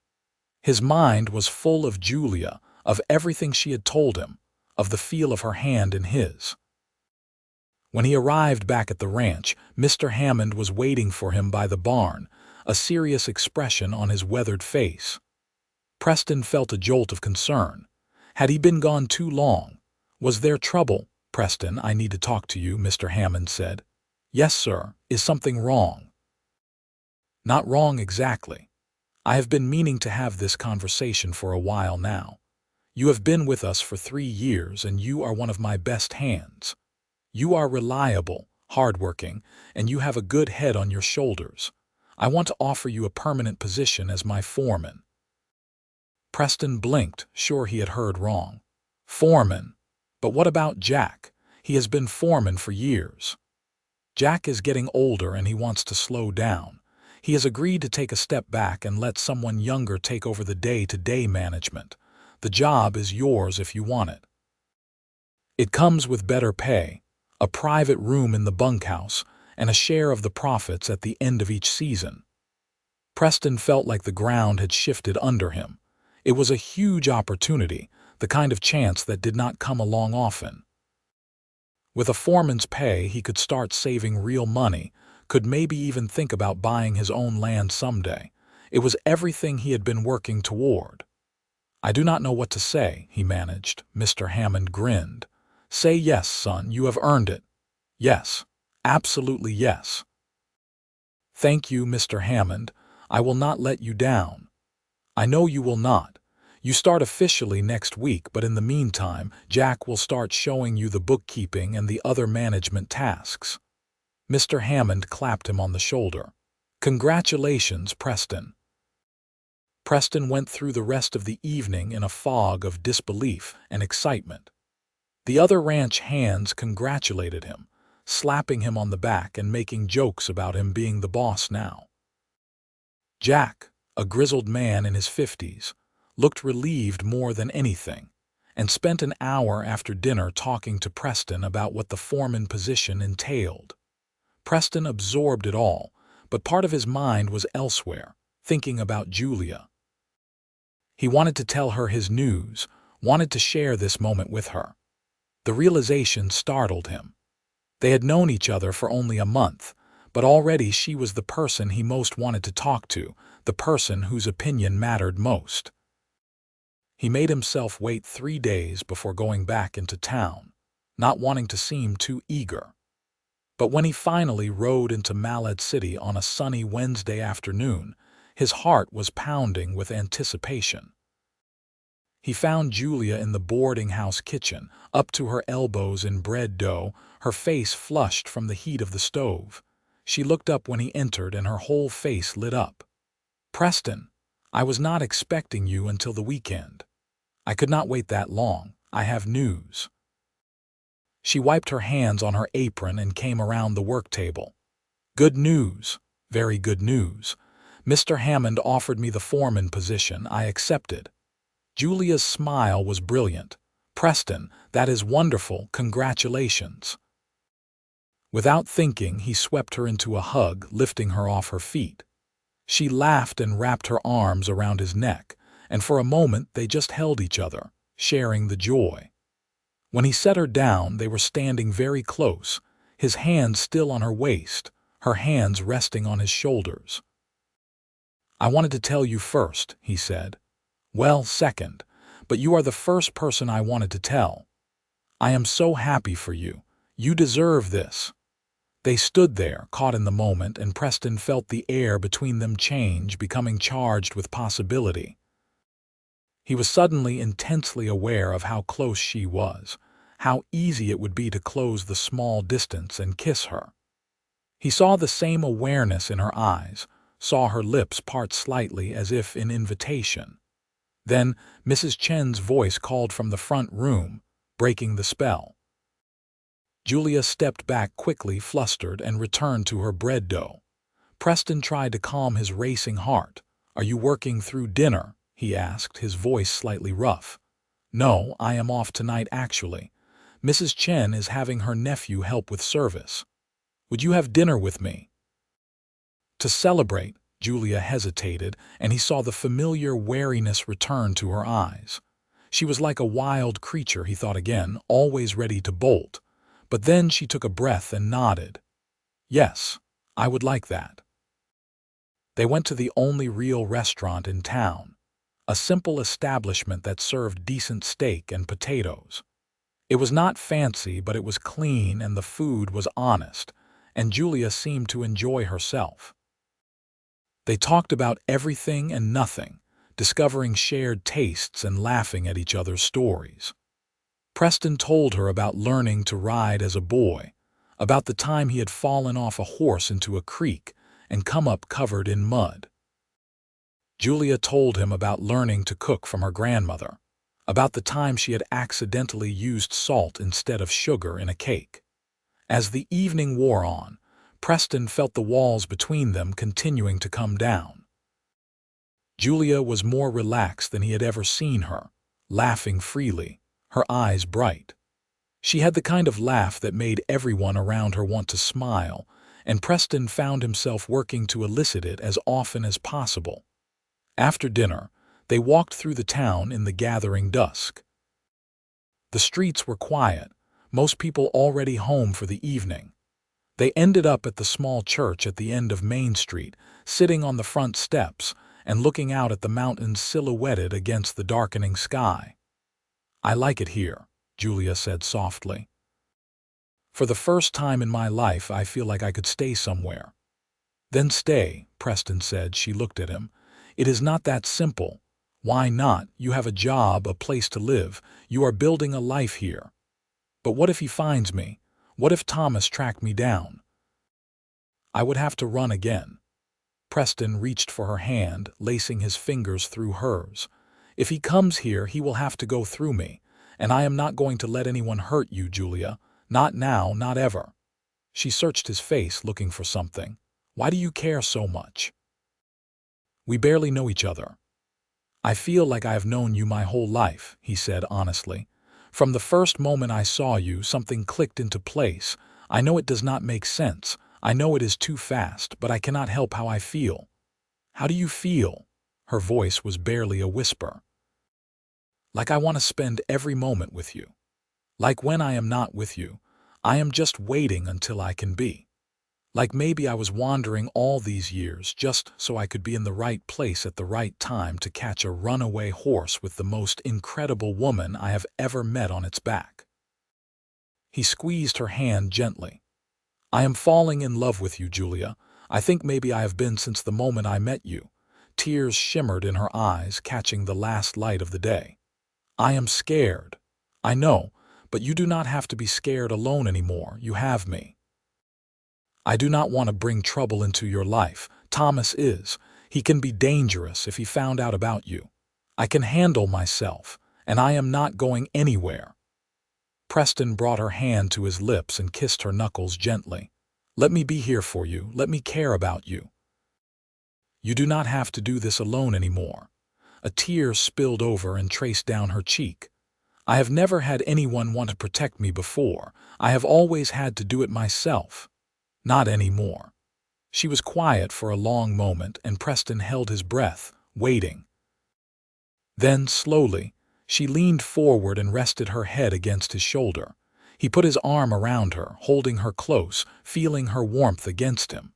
His mind was full of Julia, of everything she had told him, of the feel of her hand in his. When he arrived back at the ranch, Mr. Hammond was waiting for him by the barn, a serious expression on his weathered face. Preston felt a jolt of concern. Had he been gone too long? Was there trouble? "Preston, I need to talk to you," Mr. Hammond said. "Yes, sir. Is something wrong?" "Not wrong exactly. I have been meaning to have this conversation for a while now. You have been with us for 3 years, and you are one of my best hands. You are reliable, hardworking, and you have a good head on your shoulders. I want to offer you a permanent position as my foreman." Preston blinked, sure he had heard wrong. Foreman? But what about Jack? He has been foreman for years. Jack is getting older and he wants to slow down. He has agreed to take a step back and let someone younger take over the day-to-day management. The job is yours if you want it. It comes with better pay, a private room in the bunkhouse, and a share of the profits at the end of each season. Preston felt like the ground had shifted under him. It was a huge opportunity, the kind of chance that did not come along often. With a foreman's pay, he could start saving real money, could maybe even think about buying his own land someday. It was everything he had been working toward. "I do not know what to say," he managed. Mr. Hammond grinned. "Say yes, son, you have earned it." "Yes, absolutely yes." "Thank you, Mr. Hammond. I will not let you down." "I know you will not. You start officially next week, but in the meantime, Jack will start showing you the bookkeeping and the other management tasks." Mr. Hammond clapped him on the shoulder. "Congratulations, Preston." Preston went through the rest of the evening in a fog of disbelief and excitement. The other ranch hands congratulated him, slapping him on the back and making jokes about him being the boss now. Jack, a grizzled man in his 50s, looked relieved more than anything, and spent an hour after dinner talking to Preston about what the foreman position entailed. Preston absorbed it all, but part of his mind was elsewhere, thinking about Julia. He wanted to tell her his news, wanted to share this moment with her. The realization startled him. They had known each other for only a month, but already she was the person he most wanted to talk to, the person whose opinion mattered most. He made himself wait 3 days before going back into town, not wanting to seem too eager. But when he finally rode into Malad City on a sunny Wednesday afternoon, his heart was pounding with anticipation. He found Julia in the boarding house kitchen, up to her elbows in bread dough, her face flushed from the heat of the stove. She looked up when he entered and her whole face lit up. "Preston, I was not expecting you until the weekend. I could not wait that long. I have news." She wiped her hands on her apron and came around the work table. "Good news, very good news. Mr. Hammond offered me the foreman position. I accepted." Julia's smile was brilliant. "Preston, that is wonderful. Congratulations." Without thinking, he swept her into a hug, lifting her off her feet. She laughed and wrapped her arms around his neck, and for a moment they just held each other, sharing the joy. When he set her down, they were standing very close, his hands still on her waist, her hands resting on his shoulders. "I wanted to tell you first," he said. "Well, second, but you are the first person I wanted to tell. I am so happy for you. You deserve this." They stood there, caught in the moment, and Preston felt the air between them change, becoming charged with possibility. He was suddenly intensely aware of how close she was, how easy it would be to close the small distance and kiss her. He saw the same awareness in her eyes, saw her lips part slightly as if in invitation. Then Mrs. Chen's voice called from the front room, breaking the spell. Julia stepped back quickly, flustered, and returned to her bread dough. Preston tried to calm his racing heart. "Are you working through dinner?" he asked, his voice slightly rough. "No, I am off tonight actually. Mrs. Chen is having her nephew help with service. Would you have dinner with me?" To celebrate, Julia hesitated, and he saw the familiar wariness return to her eyes. She was like a wild creature, he thought again, always ready to bolt. But then she took a breath and nodded. "Yes, I would like that." They went to the only real restaurant in town, a simple establishment that served decent steak and potatoes. It was not fancy, but it was clean and the food was honest, and Julia seemed to enjoy herself. They talked about everything and nothing, discovering shared tastes and laughing at each other's stories. Preston told her about learning to ride as a boy, about the time he had fallen off a horse into a creek and come up covered in mud. Julia told him about learning to cook from her grandmother, about the time she had accidentally used salt instead of sugar in a cake. As the evening wore on, Preston felt the walls between them continuing to come down. Julia was more relaxed than he had ever seen her, laughing freely, her eyes bright. She had the kind of laugh that made everyone around her want to smile, and Preston found himself working to elicit it as often as possible. After dinner, they walked through the town in the gathering dusk. The streets were quiet, most people already home for the evening. They ended up at the small church at the end of Main Street, sitting on the front steps and looking out at the mountains silhouetted against the darkening sky. "I like it here," Julia said softly. "For the first time in my life, I feel like I could stay somewhere." "Then stay," Preston said. She looked at him. "It is not that simple. Why not? You have a job, a place to live. You are building a life here. But what if he finds me? What if Thomas tracked me down? I would have to run again. Preston reached for her hand, lacing his fingers through hers. If he comes here, he will have to go through me. And I am not going to let anyone hurt you, Julia. Not now, not ever. She searched his face, looking for something. Why do you care so much? We barely know each other. I feel like I have known you my whole life, he said honestly. From the first moment I saw you, something clicked into place. I know it does not make sense. I know it is too fast, but I cannot help how I feel. How do you feel? Her voice was barely a whisper. Like I want to spend every moment with you. Like when I am not with you, I am just waiting until I can be. Like maybe I was wandering all these years just so I could be in the right place at the right time to catch a runaway horse with the most incredible woman I have ever met on its back. He squeezed her hand gently. I am falling in love with you, Julia. I think maybe I have been since the moment I met you. Tears shimmered in her eyes, catching the last light of the day. I am scared. I know, but you do not have to be scared alone anymore. You have me. I do not want to bring trouble into your life. Thomas is. He can be dangerous if he found out about you. I can handle myself, and I am not going anywhere. Preston brought her hand to his lips and kissed her knuckles gently. Let me be here for you. Let me care about you. You do not have to do this alone anymore. A tear spilled over and traced down her cheek. I have never had anyone want to protect me before. I have always had to do it myself. Not anymore. She was quiet for a long moment, and Preston held his breath, waiting. Then, slowly, she leaned forward and rested her head against his shoulder. He put his arm around her, holding her close, feeling her warmth against him.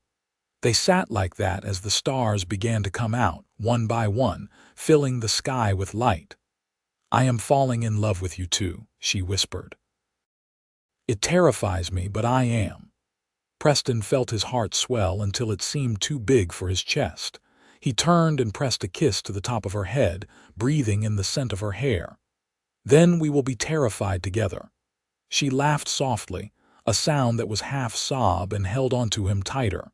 They sat like that as the stars began to come out, one by one, filling the sky with light. I am falling in love with you too, she whispered. It terrifies me, but I am. Preston felt his heart swell until it seemed too big for his chest. He turned and pressed a kiss to the top of her head, breathing in the scent of her hair. Then we will be terrified together. She laughed softly, a sound that was half sob, and held onto him tighter.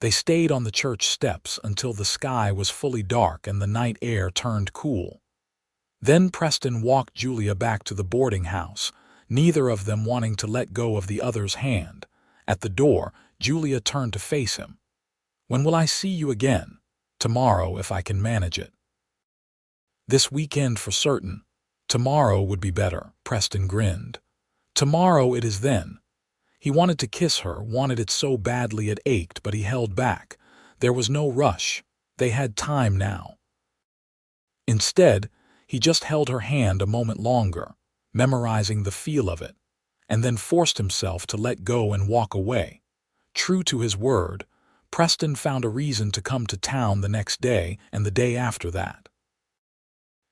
They stayed on the church steps until the sky was fully dark and the night air turned cool. Then Preston walked Julia back to the boarding house, neither of them wanting to let go of the other's hand. At the door, Julia turned to face him. When will I see you again? Tomorrow, if I can manage it. This weekend for certain. Tomorrow would be better, Preston grinned. Tomorrow it is then. He wanted to kiss her, wanted it so badly it ached, but he held back. There was no rush. They had time now. Instead, he just held her hand a moment longer, memorizing the feel of it, and then forced himself to let go and walk away. True to his word, Preston found a reason to come to town the next day and the day after that.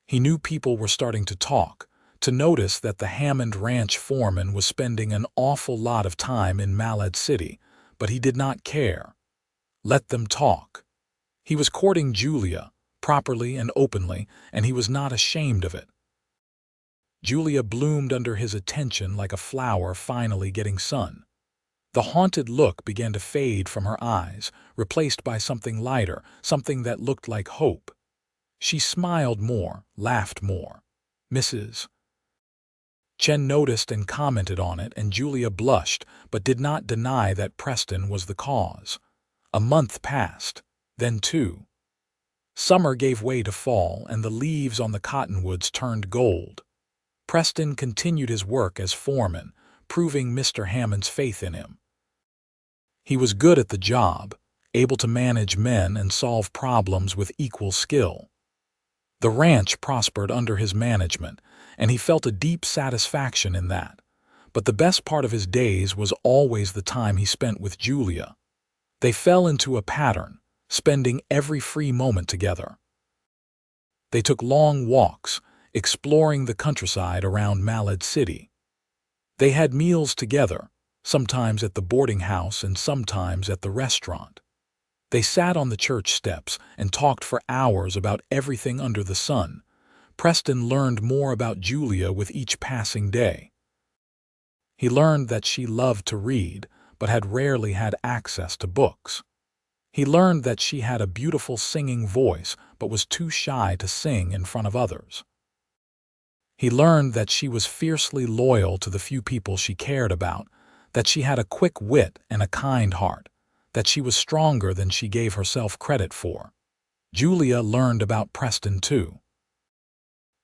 He knew people were starting to talk, to notice that the Hammond Ranch foreman was spending an awful lot of time in Malad City, but he did not care. Let them talk. He was courting Julia, properly and openly, and he was not ashamed of it. Julia bloomed under his attention like a flower finally getting sun. The haunted look began to fade from her eyes, replaced by something lighter, something that looked like hope. She smiled more, laughed more. Mrs. Chen noticed and commented on it, and Julia blushed, but did not deny that Preston was the cause. A month passed, then two. Summer gave way to fall, and the leaves on the cottonwoods turned gold. Preston continued his work as foreman, proving Mr. Hammond's faith in him. He was good at the job, able to manage men and solve problems with equal skill. The ranch prospered under his management, and he felt a deep satisfaction in that. But the best part of his days was always the time he spent with Julia. They fell into a pattern, spending every free moment together. They took long walks, exploring the countryside around Malad City. They had meals together, sometimes at the boarding house and sometimes at the restaurant. They sat on the church steps and talked for hours about everything under the sun. Preston learned more about Julia with each passing day. He learned that she loved to read, but had rarely had access to books. He learned that she had a beautiful singing voice, but was too shy to sing in front of others. He learned that she was fiercely loyal to the few people she cared about, that she had a quick wit and a kind heart, that she was stronger than she gave herself credit for. Julia learned about Preston too.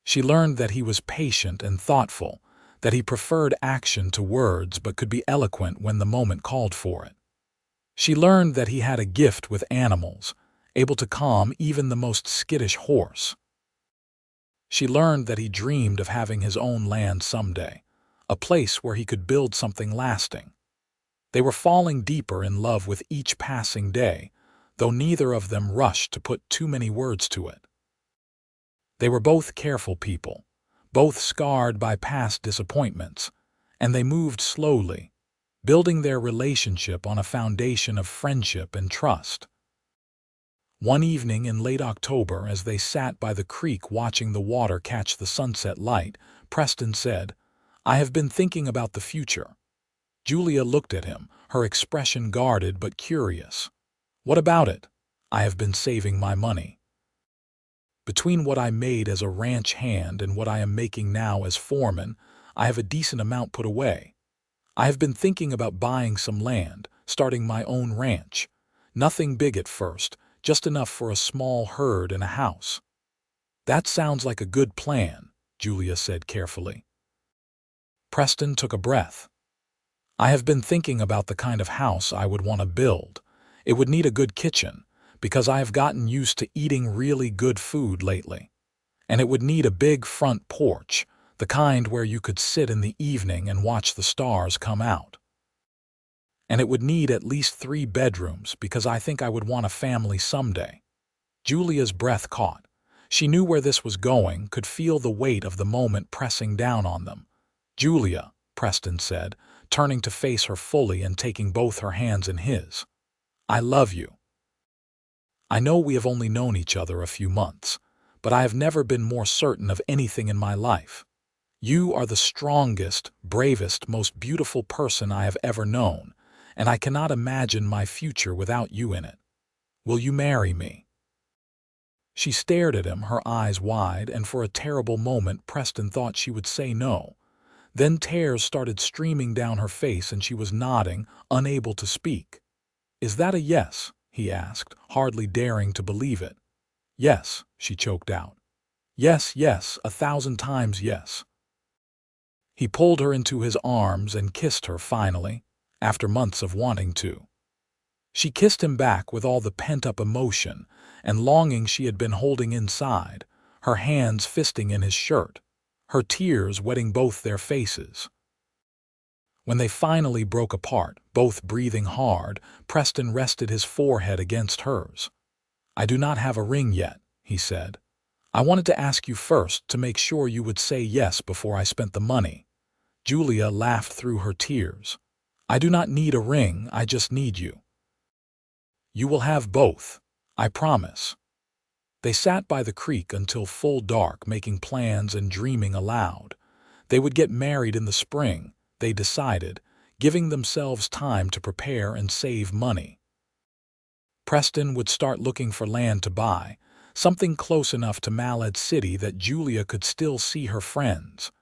She learned that he was patient and thoughtful, that he preferred action to words but could be eloquent when the moment called for it. She learned that he had a gift with animals, able to calm even the most skittish horse. She learned that he dreamed of having his own land someday, a place where he could build something lasting. They were falling deeper in love with each passing day, though neither of them rushed to put too many words to it. They were both careful people, both scarred by past disappointments, and they moved slowly, building their relationship on a foundation of friendship and trust. One evening in late October, as they sat by the creek watching the water catch the sunset light, Preston said, "I have been thinking about the future." Julia looked at him, her expression guarded but curious. "What about it?" "I have been saving my money. Between what I made as a ranch hand and what I am making now as foreman, I have a decent amount put away. I have been thinking about buying some land, starting my own ranch. Nothing big at first, just enough for a small herd and a house." "That sounds like a good plan," Julia said carefully. Preston took a breath. "I have been thinking about the kind of house I would want to build. It would need a good kitchen, because I have gotten used to eating really good food lately. And it would need a big front porch, the kind where you could sit in the evening and watch the stars come out. And it would need at least 3 bedrooms, because I think I would want a family someday." Julia's breath caught. She knew where this was going, could feel the weight of the moment pressing down on them. "Julia," Preston said, turning to face her fully and taking both her hands in his. "I love you. I know we have only known each other a few months, but I have never been more certain of anything in my life. You are the strongest, bravest, most beautiful person I have ever known, and I cannot imagine my future without you in it. Will you marry me?" She stared at him, her eyes wide, and for a terrible moment Preston thought she would say no. Then tears started streaming down her face and she was nodding, unable to speak. "Is that a yes?" he asked, hardly daring to believe it. "Yes," she choked out. "Yes, yes, 1,000 times yes." He pulled her into his arms and kissed her finally, after months of wanting to. She kissed him back with all the pent-up emotion and longing she had been holding inside, her hands fisting in his shirt, her tears wetting both their faces. When they finally broke apart, both breathing hard, Preston rested his forehead against hers. "I do not have a ring yet," he said. "I wanted to ask you first to make sure you would say yes before I spent the money." Julia laughed through her tears. "I do not need a ring, I just need you. You will have both, I promise." They sat by the creek until full dark, making plans and dreaming aloud. They would get married in the spring, they decided, giving themselves time to prepare and save money. Preston would start looking for land to buy, something close enough to Malad City that Julia could still see her friends.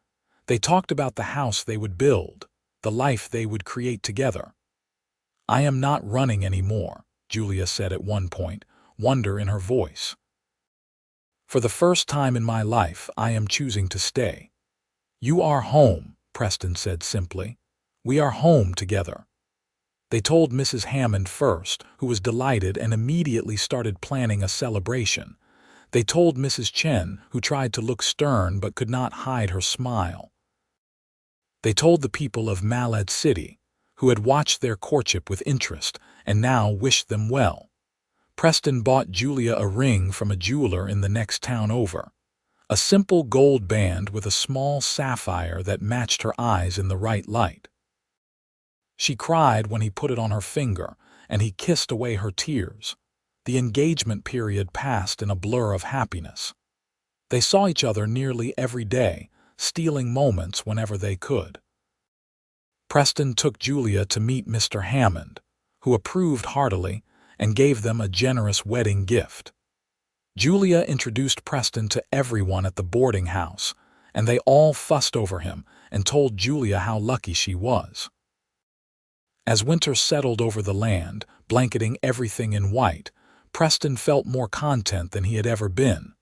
They talked about the house they would build, the life they would create together. "I am not running anymore," Julia said at one point, wonder in her voice. "For the first time in my life, I am choosing to stay." "You are home," Preston said simply. "We are home together." They told Mrs. Hammond first, who was delighted and immediately started planning a celebration. They told Mrs. Chen, who tried to look stern but could not hide her smile. They told the people of Malad City, who had watched their courtship with interest and now wished them well. Preston bought Julia a ring from a jeweler in the next town over. A simple gold band with a small sapphire that matched her eyes in the right light. She cried when he put it on her finger, and he kissed away her tears. The engagement period passed in a blur of happiness. They saw each other nearly every day, stealing moments whenever they could. Preston took Julia to meet Mr. Hammond, who approved heartily and gave them a generous wedding gift. Julia introduced Preston to everyone at the boarding house, and they all fussed over him and told Julia how lucky she was. As winter settled over the land, blanketing everything in white, Preston felt more content than he had ever been.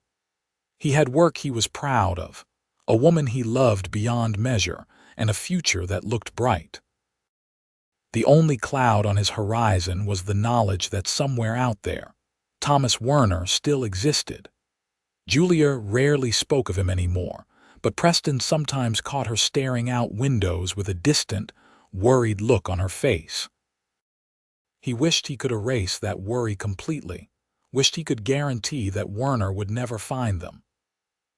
He had work he was proud of, a woman he loved beyond measure, and a future that looked bright. The only cloud on his horizon was the knowledge that somewhere out there, Thomas Werner still existed. Julia rarely spoke of him anymore, but Preston sometimes caught her staring out windows with a distant, worried look on her face. He wished he could erase that worry completely, wished he could guarantee that Werner would never find them.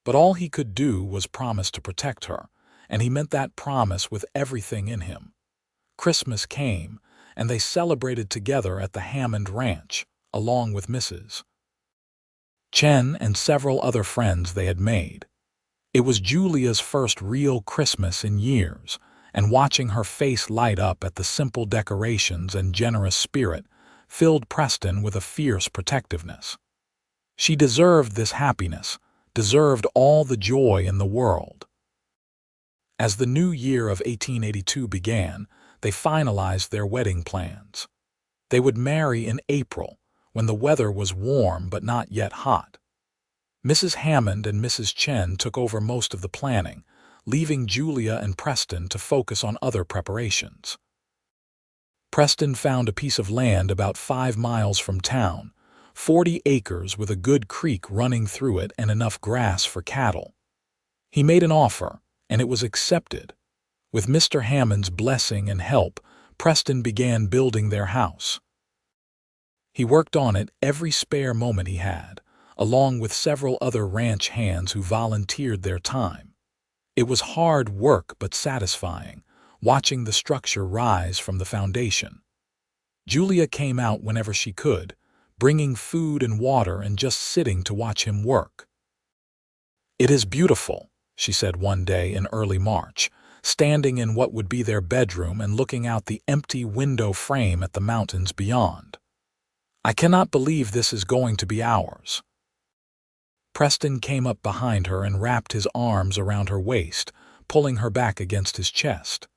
But all he could do was promise to protect her, and he meant that promise with everything in him. Christmas came, and they celebrated together at the Hammond Ranch, along with Mrs. Chen and several other friends they had made. It was Julia's first real Christmas in years, and watching her face light up at the simple decorations and generous spirit filled Preston with a fierce protectiveness. She deserved this happiness, deserved all the joy in the world. As the new year of 1882 began, they finalized their wedding plans. They would marry in April, when the weather was warm but not yet hot. Mrs. Hammond and Mrs. Chen took over most of the planning, leaving Julia and Preston to focus on other preparations. Preston found a piece of land about 5 miles from town, 40 acres with a good creek running through it and enough grass for cattle. He made an offer, and it was accepted. With Mr. Hammond's blessing and help, Preston began building their house. He worked on it every spare moment he had, along with several other ranch hands who volunteered their time. It was hard work but satisfying, watching the structure rise from the foundation. Julia came out whenever she could, bringing food and water and just sitting to watch him work. "It is beautiful," she said one day in early March, standing in what would be their bedroom and looking out the empty window frame at the mountains beyond. "I cannot believe this is going to be ours." Preston came up behind her and wrapped his arms around her waist, pulling her back against his chest.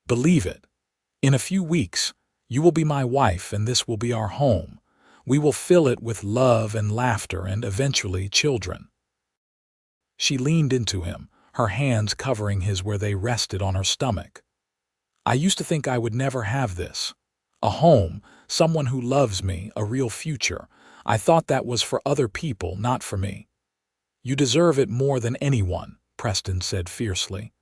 "Believe it. In a few weeks, you will be my wife and this will be our home. We will fill it with love and laughter and eventually children." She leaned into him, her hands covering his where they rested on her stomach. "I used to think I would never have this. A home, someone who loves me, a real future. I thought that was for other people, not for me." "You deserve it more than anyone," Preston said fiercely.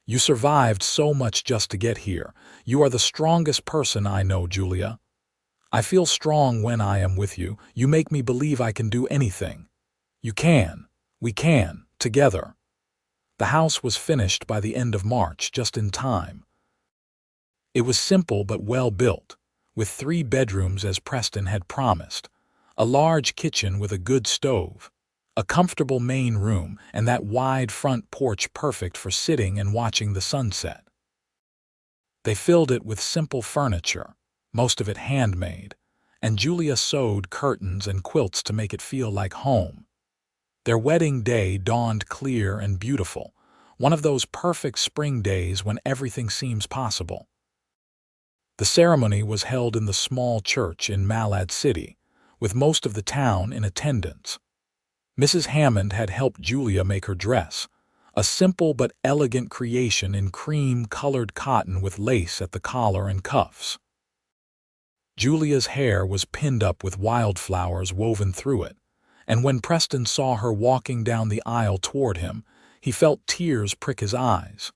"You survived so much just to get here. You are the strongest person I know, Julia. I feel strong when I am with you. You make me believe I can do anything. You can. We can, together." The house was finished by the end of March, just in time. It was simple but well built, with 3 bedrooms as Preston had promised, a large kitchen with a good stove, a comfortable main room, and that wide front porch perfect for sitting and watching the sunset. They filled it with simple furniture, most of it handmade, and Julia sewed curtains and quilts to make it feel like home. Their wedding day dawned clear and beautiful, one of those perfect spring days when everything seems possible. The ceremony was held in the small church in Malad City, with most of the town in attendance. Mrs. Hammond had helped Julia make her dress, a simple but elegant creation in cream-colored cotton with lace at the collar and cuffs. Julia's hair was pinned up with wildflowers woven through it, and when Preston saw her walking down the aisle toward him, he felt tears prick his eyes.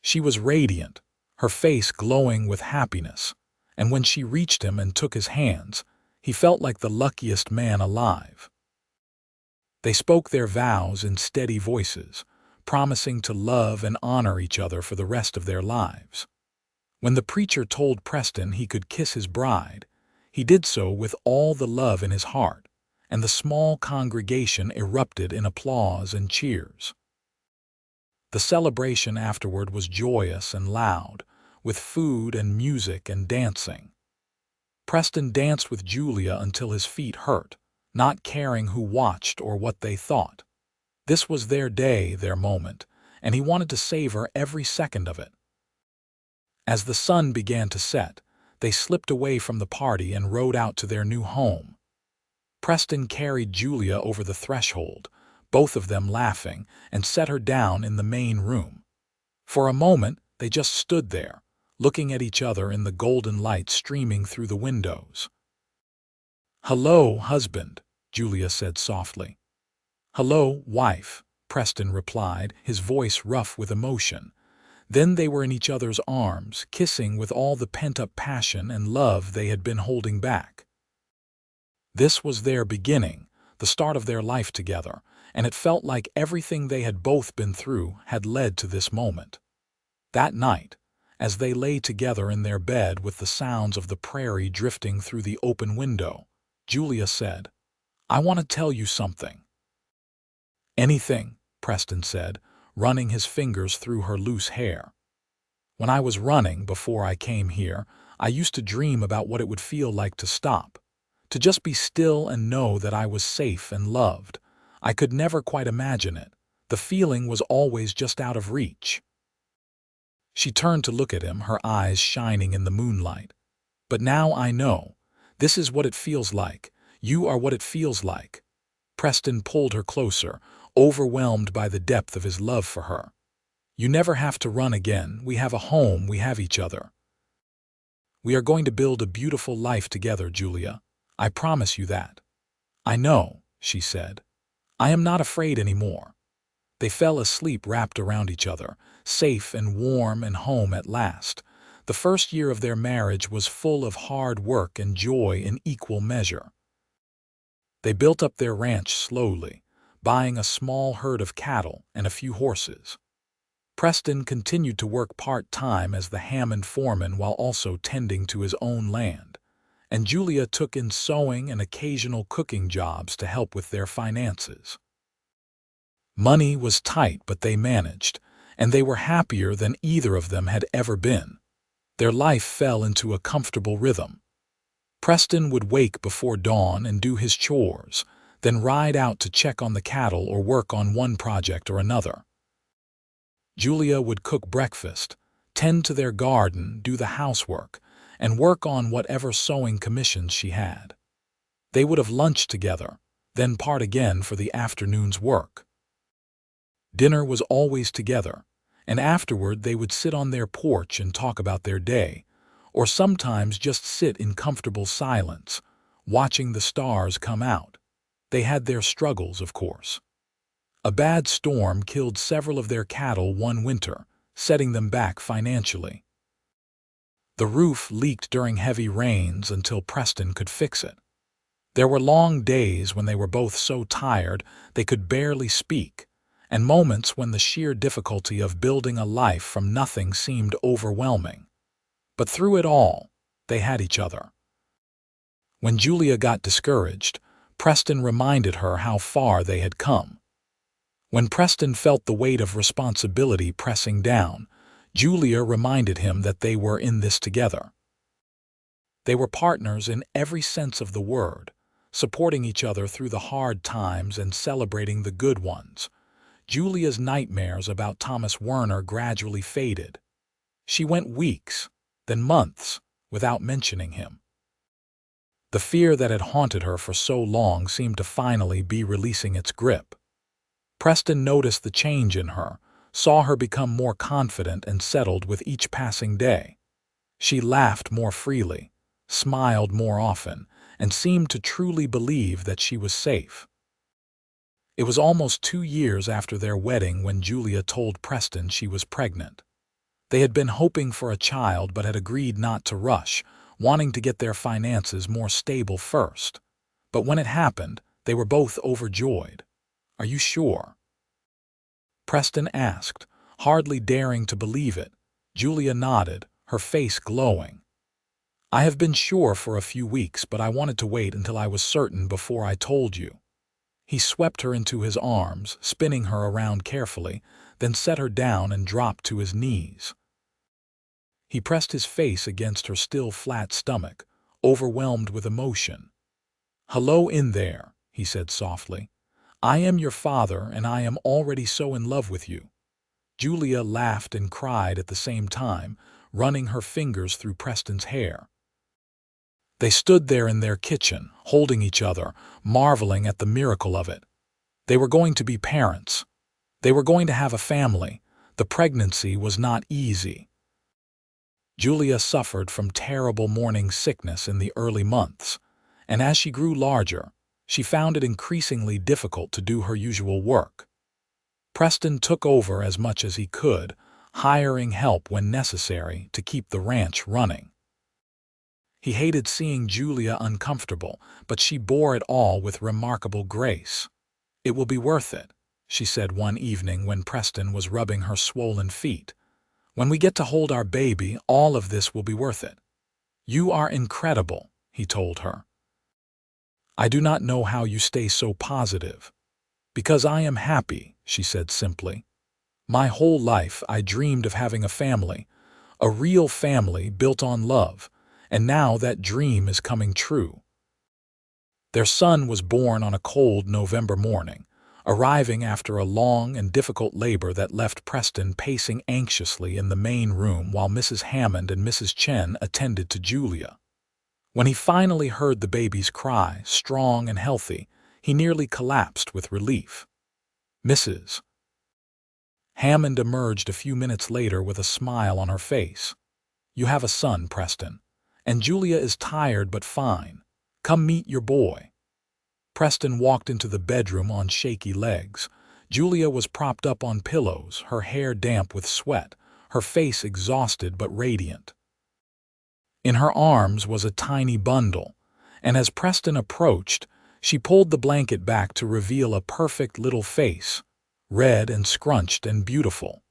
She was radiant, her face glowing with happiness, and when she reached him and took his hands, he felt like the luckiest man alive. They spoke their vows in steady voices, promising to love and honor each other for the rest of their lives. When the preacher told Preston he could kiss his bride, He did so with all the love in his heart, and the small congregation erupted in applause and cheers. The celebration afterward was joyous and loud, with food and music and dancing. Preston danced with Julia until his feet hurt, not caring who watched or what they thought. This was their day, their moment, and he wanted to savor every second of it. As the sun began to set, they slipped away from the party and rode out to their new home. Preston carried Julia over the threshold, both of them laughing, and set her down in the main room. For a moment, they just stood there, looking at each other in the golden light streaming through the windows. "Hello, husband," Julia said softly. "Hello, wife," Preston replied, his voice rough with emotion. Then they were in each other's arms, kissing with all the pent-up passion and love they had been holding back. This was their beginning, the start of their life together, and it felt like everything they had both been through had led to this moment. That night, as they lay together in their bed with the sounds of the prairie drifting through the open window, Julia said, "I want to tell you something." "Anything," Preston said, running his fingers through her loose hair. "When I was running before I came here, I used to dream about what it would feel like to stop, to just be still and know that I was safe and loved. I could never quite imagine it. The feeling was always just out of reach." She turned to look at him, her eyes shining in the moonlight. "But now I know. This is what it feels like. You are what it feels like." Preston pulled her closer, overwhelmed by the depth of his love for her. "You never have to run again. We have a home. We have each other. We are going to build a beautiful life together, Julia. I promise you that." "I know," she said. "I am not afraid anymore." They fell asleep wrapped around each other, safe and warm and home at last. The first year of their marriage was full of hard work and joy in equal measure. They built up their ranch slowly, buying a small herd of cattle and a few horses. Preston continued to work part-time as the Hammond foreman while also tending to his own land, and Julia took in sewing and occasional cooking jobs to help with their finances. Money was tight, but they managed, and they were happier than either of them had ever been. Their life fell into a comfortable rhythm. Preston would wake before dawn and do his chores, then ride out to check on the cattle or work on one project or another. Julia would cook breakfast, tend to their garden, do the housework, and work on whatever sewing commissions she had. They would have lunch together, then part again for the afternoon's work. Dinner was always together, and afterward they would sit on their porch and talk about their day, or sometimes just sit in comfortable silence, watching the stars come out. They had their struggles, of course. A bad storm killed several of their cattle one winter, setting them back financially. The roof leaked during heavy rains until Preston could fix it. There were long days when they were both so tired they could barely speak, and moments when the sheer difficulty of building a life from nothing seemed overwhelming. But through it all, they had each other. When Julia got discouraged, Preston reminded her how far they had come. When Preston felt the weight of responsibility pressing down, Julia reminded him that they were in this together. They were partners in every sense of the word, supporting each other through the hard times and celebrating the good ones. Julia's nightmares about Thomas Werner gradually faded. She went weeks, then months, without mentioning him. The fear that had haunted her for so long seemed to finally be releasing its grip. Preston noticed the change in her, saw her become more confident and settled with each passing day. She laughed more freely, smiled more often, and seemed to truly believe that she was safe. It was almost 2 years after their wedding when Julia told Preston she was pregnant. They had been hoping for a child but had agreed not to rush, wanting to get their finances more stable first. But when it happened, they were both overjoyed. "Are you sure?" Preston asked, hardly daring to believe it. Julia nodded, her face glowing. I have been sure for a few weeks, but I wanted to wait until I was certain before I told you. He swept her into his arms, spinning her around carefully, then set her down and dropped to his knees. He pressed his face against her still flat stomach, overwhelmed with emotion. "Hello in there," he said softly. "I am your father, and I am already so in love with you." Julia laughed and cried at the same time, running her fingers through Preston's hair. They stood there in their kitchen, holding each other, marveling at the miracle of it. They were going to be parents. They were going to have a family. The pregnancy was not easy. Julia suffered from terrible morning sickness in the early months, and as she grew larger, she found it increasingly difficult to do her usual work. Preston took over as much as he could, hiring help when necessary to keep the ranch running. He hated seeing Julia uncomfortable, but she bore it all with remarkable grace. "It will be worth it," she said one evening when Preston was rubbing her swollen feet. "When we get to hold our baby, all of this will be worth it." "You are incredible," he told her. "I do not know how you stay so positive." "Because I am happy," she said simply. "My whole life I dreamed of having a family, a real family built on love, and now that dream is coming true." Their son was born on a cold November morning, arriving after a long and difficult labor that left Preston pacing anxiously in the main room while Mrs. Hammond and Mrs. Chen attended to Julia. When he finally heard the baby's cry, strong and healthy, he nearly collapsed with relief. Mrs. Hammond emerged a few minutes later with a smile on her face. "You have a son, Preston, and Julia is tired but fine. Come meet your boy." Preston walked into the bedroom on shaky legs. Julia was propped up on pillows, her hair damp with sweat, her face exhausted but radiant. In her arms was a tiny bundle, and as Preston approached, she pulled the blanket back to reveal a perfect little face, red and scrunched and beautiful.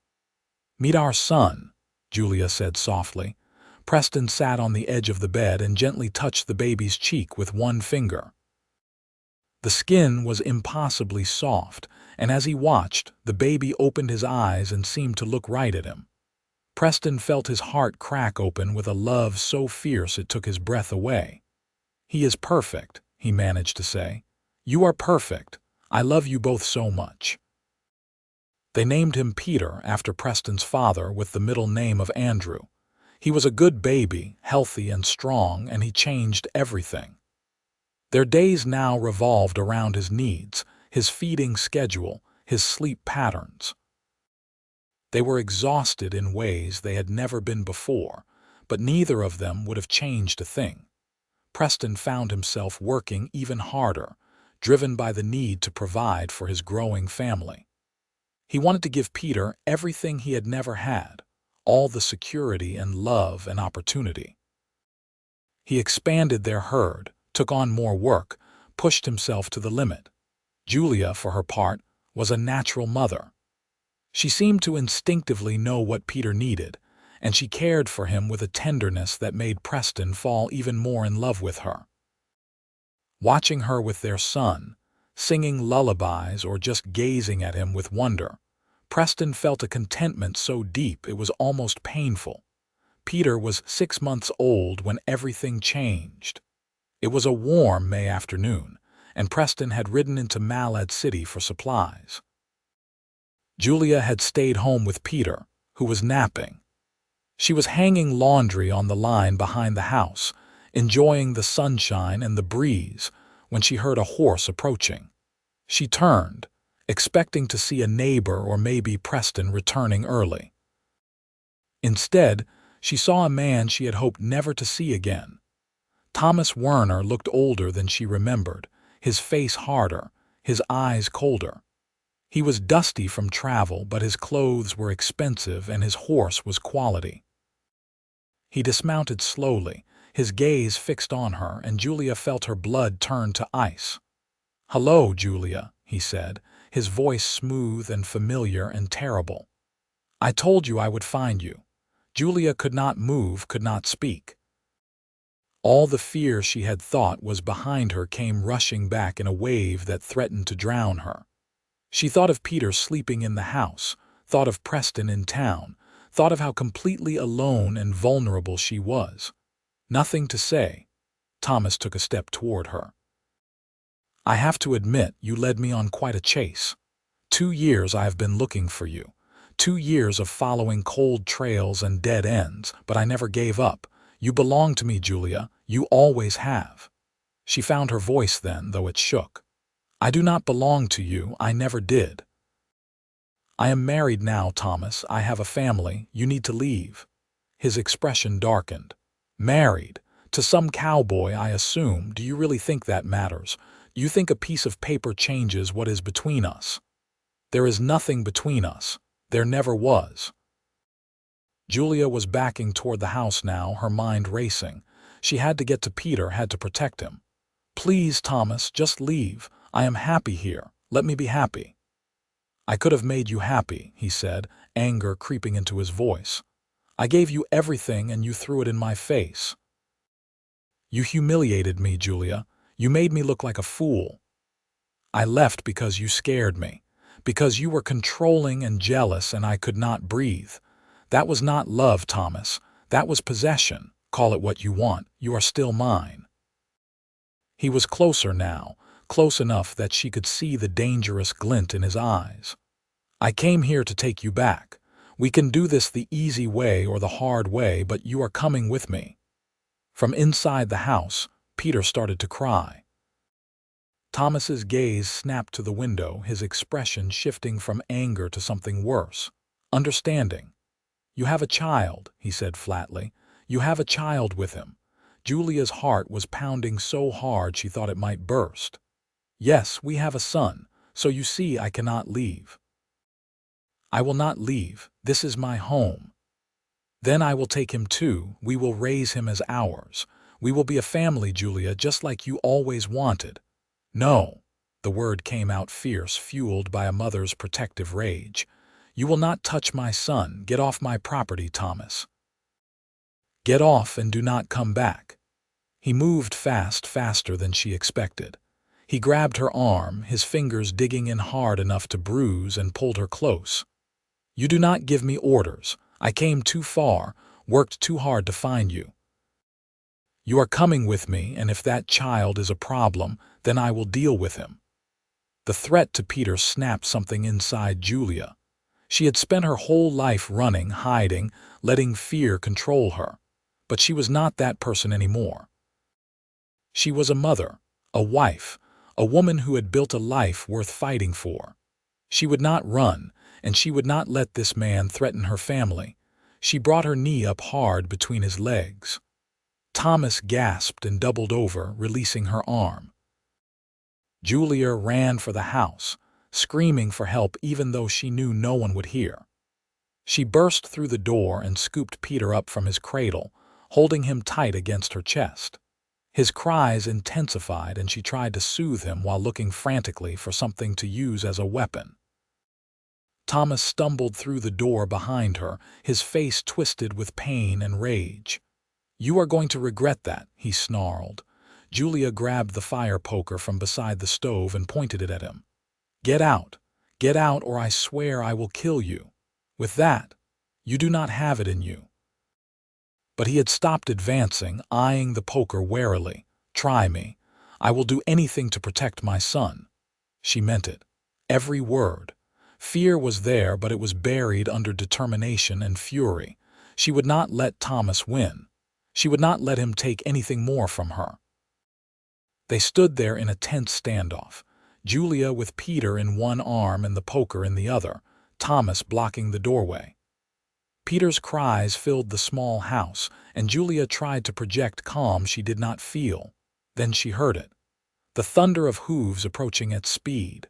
"Meet our son," Julia said softly. Preston sat on the edge of the bed and gently touched the baby's cheek with one finger. The skin was impossibly soft, and as he watched, the baby opened his eyes and seemed to look right at him. Preston felt his heart crack open with a love so fierce it took his breath away. "He is perfect," he managed to say. "You are perfect. I love you both so much." They named him Peter after Preston's father with the middle name of Andrew. He was a good baby, healthy and strong, and he changed everything. Their days now revolved around his needs, his feeding schedule, his sleep patterns. They were exhausted in ways they had never been before, but neither of them would have changed a thing. Preston found himself working even harder, driven by the need to provide for his growing family. He wanted to give Peter everything he had never had, all the security and love and opportunity. He expanded their herd, took on more work, pushed himself to the limit. Julia, for her part, was a natural mother. She seemed to instinctively know what Peter needed, and she cared for him with a tenderness that made Preston fall even more in love with her. Watching her with their son, singing lullabies or just gazing at him with wonder, Preston felt a contentment so deep it was almost painful. Peter was 6 months old when everything changed. It was a warm May afternoon, and Preston had ridden into Malad City for supplies. Julia had stayed home with Peter, who was napping. She was hanging laundry on the line behind the house, enjoying the sunshine and the breeze, when she heard a horse approaching. She turned, expecting to see a neighbor or maybe Preston returning early. Instead, she saw a man she had hoped never to see again. Thomas Werner looked older than she remembered, his face harder, his eyes colder. He was dusty from travel, but his clothes were expensive and his horse was quality. He dismounted slowly, his gaze fixed on her, and Julia felt her blood turn to ice. "Hello, Julia," he said, his voice smooth and familiar and terrible. "I told you I would find you." Julia could not move, could not speak. All the fear she had thought was behind her came rushing back in a wave that threatened to drown her. She thought of Peter sleeping in the house, thought of Preston in town, thought of how completely alone and vulnerable she was. Nothing to say. Thomas took a step toward her. "I have to admit, you led me on quite a chase. 2 years I have been looking for you. 2 years of following cold trails and dead ends, but I never gave up. You belong to me, Julia. You always have." She found her voice then, though it shook. "I do not belong to you. I never did. I am married now, Thomas. I have a family. You need to leave." His expression darkened. "Married? To some cowboy, I assume. Do you really think that matters? Do you think a piece of paper changes what is between us? There is nothing between us. There never was." Julia was backing toward the house now, her mind racing. She had to get to Peter, had to protect him. "Please, Thomas, just leave. I am happy here. Let me be happy." "I could have made you happy," he said, anger creeping into his voice. "I gave you everything and you threw it in my face. You humiliated me, Julia. You made me look like a fool. I left because you scared me, because you were controlling and jealous and I could not breathe. That was not love, Thomas. That was possession. Call it what you want. You are still mine." He was closer now, close enough that she could see the dangerous glint in his eyes. "I came here to take you back. We can do this the easy way or the hard way, but you are coming with me." From inside the house, Peter started to cry. Thomas's gaze snapped to the window, his expression shifting from anger to something worse. Understanding. "You have a child," he said flatly. "You have a child with him." Julia's heart was pounding so hard she thought it might burst. "Yes, we have a son, so you see I cannot leave." "I will not leave. This is my home. Then I will take him too. We will raise him as ours. We will be a family, Julia, just like you always wanted." "No." The word came out fierce, fueled by a mother's protective rage. "You will not touch my son. Get off my property, Thomas. Get off and do not come back." He moved fast, faster than she expected. He grabbed her arm, his fingers digging in hard enough to bruise, and pulled her close. "You do not give me orders. I came too far, worked too hard to find you. You are coming with me, and if that child is a problem, then I will deal with him." The threat to Peter snapped something inside Julia. She had spent her whole life running, hiding, letting fear control her. But she was not that person anymore. She was a mother, a wife, a woman who had built a life worth fighting for. She would not run, and she would not let this man threaten her family. She brought her knee up hard between his legs. Thomas gasped and doubled over, releasing her arm. Julia ran for the house, screaming for help even though she knew no one would hear. She burst through the door and scooped Peter up from his cradle, holding him tight against her chest. His cries intensified and she tried to soothe him while looking frantically for something to use as a weapon. Thomas stumbled through the door behind her, his face twisted with pain and rage. "You are going to regret that," he snarled. Julia grabbed the fire poker from beside the stove and pointed it at him. Get out, or I swear I will kill you. With that, you do not have it in you." But he had stopped advancing, eyeing the poker warily. "Try me. I will do anything to protect my son." She meant it. Every word. Fear was there, but it was buried under determination and fury. She would not let Thomas win. She would not let him take anything more from her. They stood there in a tense standoff, Julia with Peter in one arm and the poker in the other, Thomas blocking the doorway. Peter's cries filled the small house, and Julia tried to project calm she did not feel. Then she heard it. The thunder of hooves approaching at speed.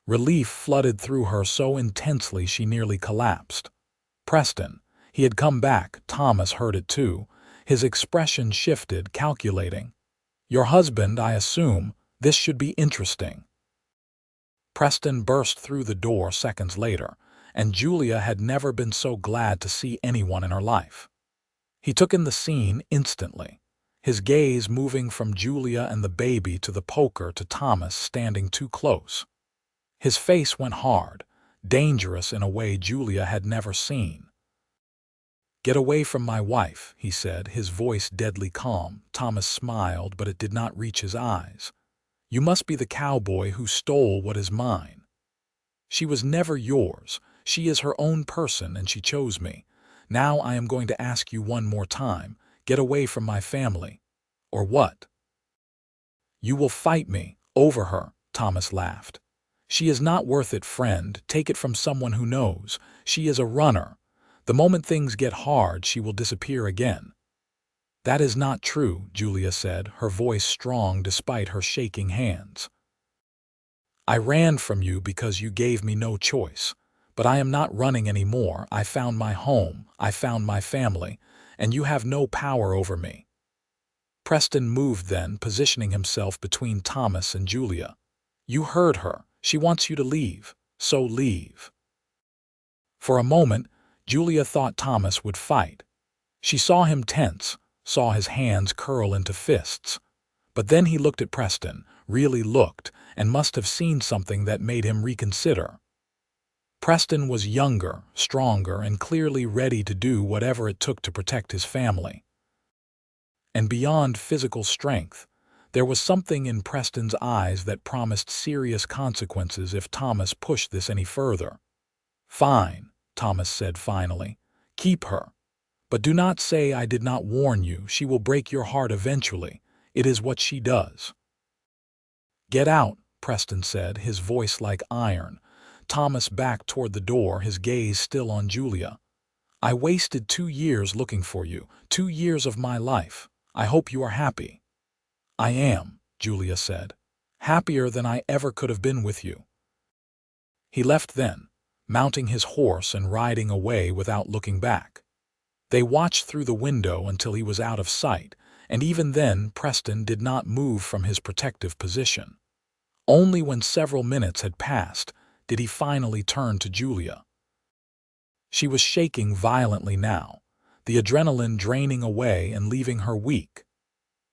Relief flooded through her so intensely she nearly collapsed. Preston. He had come back. Thomas heard it too. His expression shifted, calculating. "Your husband, I assume. This should be interesting." Preston burst through the door seconds later, and Julia had never been so glad to see anyone in her life. He took in the scene instantly. his gaze moving from Julia and the baby to the poker to Thomas standing too close. His face went hard, dangerous in a way Julia had never seen. "Get away from my wife," he said, his voice deadly calm. Thomas smiled, but it did not reach his eyes. "You must be the cowboy who stole what is mine. She was never yours. She is her own person, and she chose me. Now I am going to ask you one more time. Get away from my family. Or what?" "You will fight me over her," Thomas laughed. "She is not worth it, friend. Take it from someone who knows. She is a runner. The moment things get hard, she will disappear again." "That is not true," Julia said, her voice strong despite her shaking hands. "I ran from you because you gave me no choice. But I am not running anymore. I found my home, I found my family, and you have no power over me." Preston moved then, positioning himself between Thomas and Julia. "You heard her. She wants you to leave. So leave." For a moment, Julia thought Thomas would fight. She saw him tense, saw his hands curl into fists. But then he looked at Preston, really looked, and must have seen something that made him reconsider. Preston was younger, stronger, and clearly ready to do whatever it took to protect his family. And beyond physical strength, there was something in Preston's eyes that promised serious consequences if Thomas pushed this any further. "Fine," Thomas said finally. "Keep her. But do not say I did not warn you. She will break your heart eventually. It is what she does." "Get out," Preston said, his voice like iron. Thomas backed toward the door, his gaze still on Julia. "I wasted 2 years looking for you, 2 years of my life. I hope you are happy." "I am," Julia said. "Happier than I ever could have been with you." He left then, mounting his horse and riding away without looking back. They watched through the window until he was out of sight, and even then Preston did not move from his protective position. Only when several minutes had passed did he finally turn to Julia. She was shaking violently now, the adrenaline draining away and leaving her weak.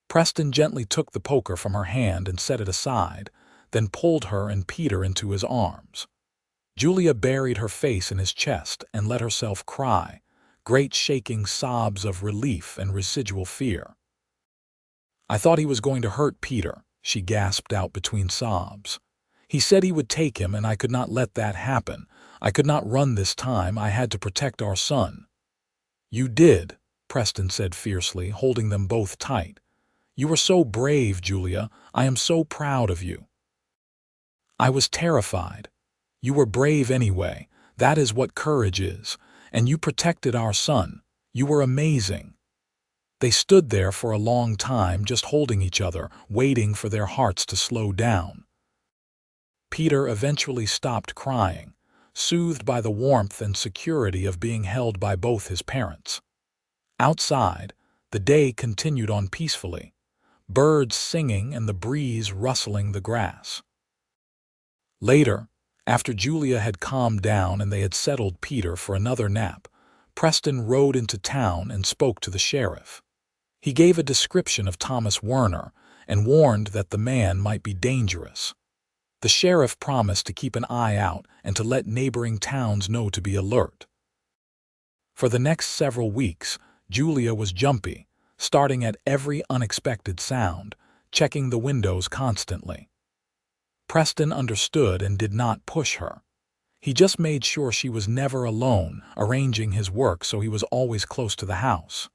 Preston gently took the poker from her hand and set it aside, then pulled her and Peter into his arms. Julia buried her face in his chest and let herself cry, great shaking sobs of relief and residual fear. "I thought he was going to hurt Peter," she gasped out between sobs. "He said he would take him, and I could not let that happen. I could not run this time. I had to protect our son." "You did," Preston said fiercely, holding them both tight. "You were so brave, Julia. I am so proud of you." "I was terrified. You were brave anyway. That is what courage is. And you protected our son. You were amazing." They stood there for a long time, just holding each other, waiting for their hearts to slow down. Peter eventually stopped crying, soothed by the warmth and security of being held by both his parents. Outside, the day continued on peacefully, birds singing and the breeze rustling the grass. Later, after Julia had calmed down and they had settled Peter for another nap, Preston rode into town and spoke to the sheriff. He gave a description of Thomas Werner and warned that the man might be dangerous. The sheriff promised to keep an eye out and to let neighboring towns know to be alert. For the next several weeks, Julia was jumpy, starting at every unexpected sound, checking the windows constantly. Preston understood and did not push her. He just made sure she was never alone, arranging his work so he was always close to the house.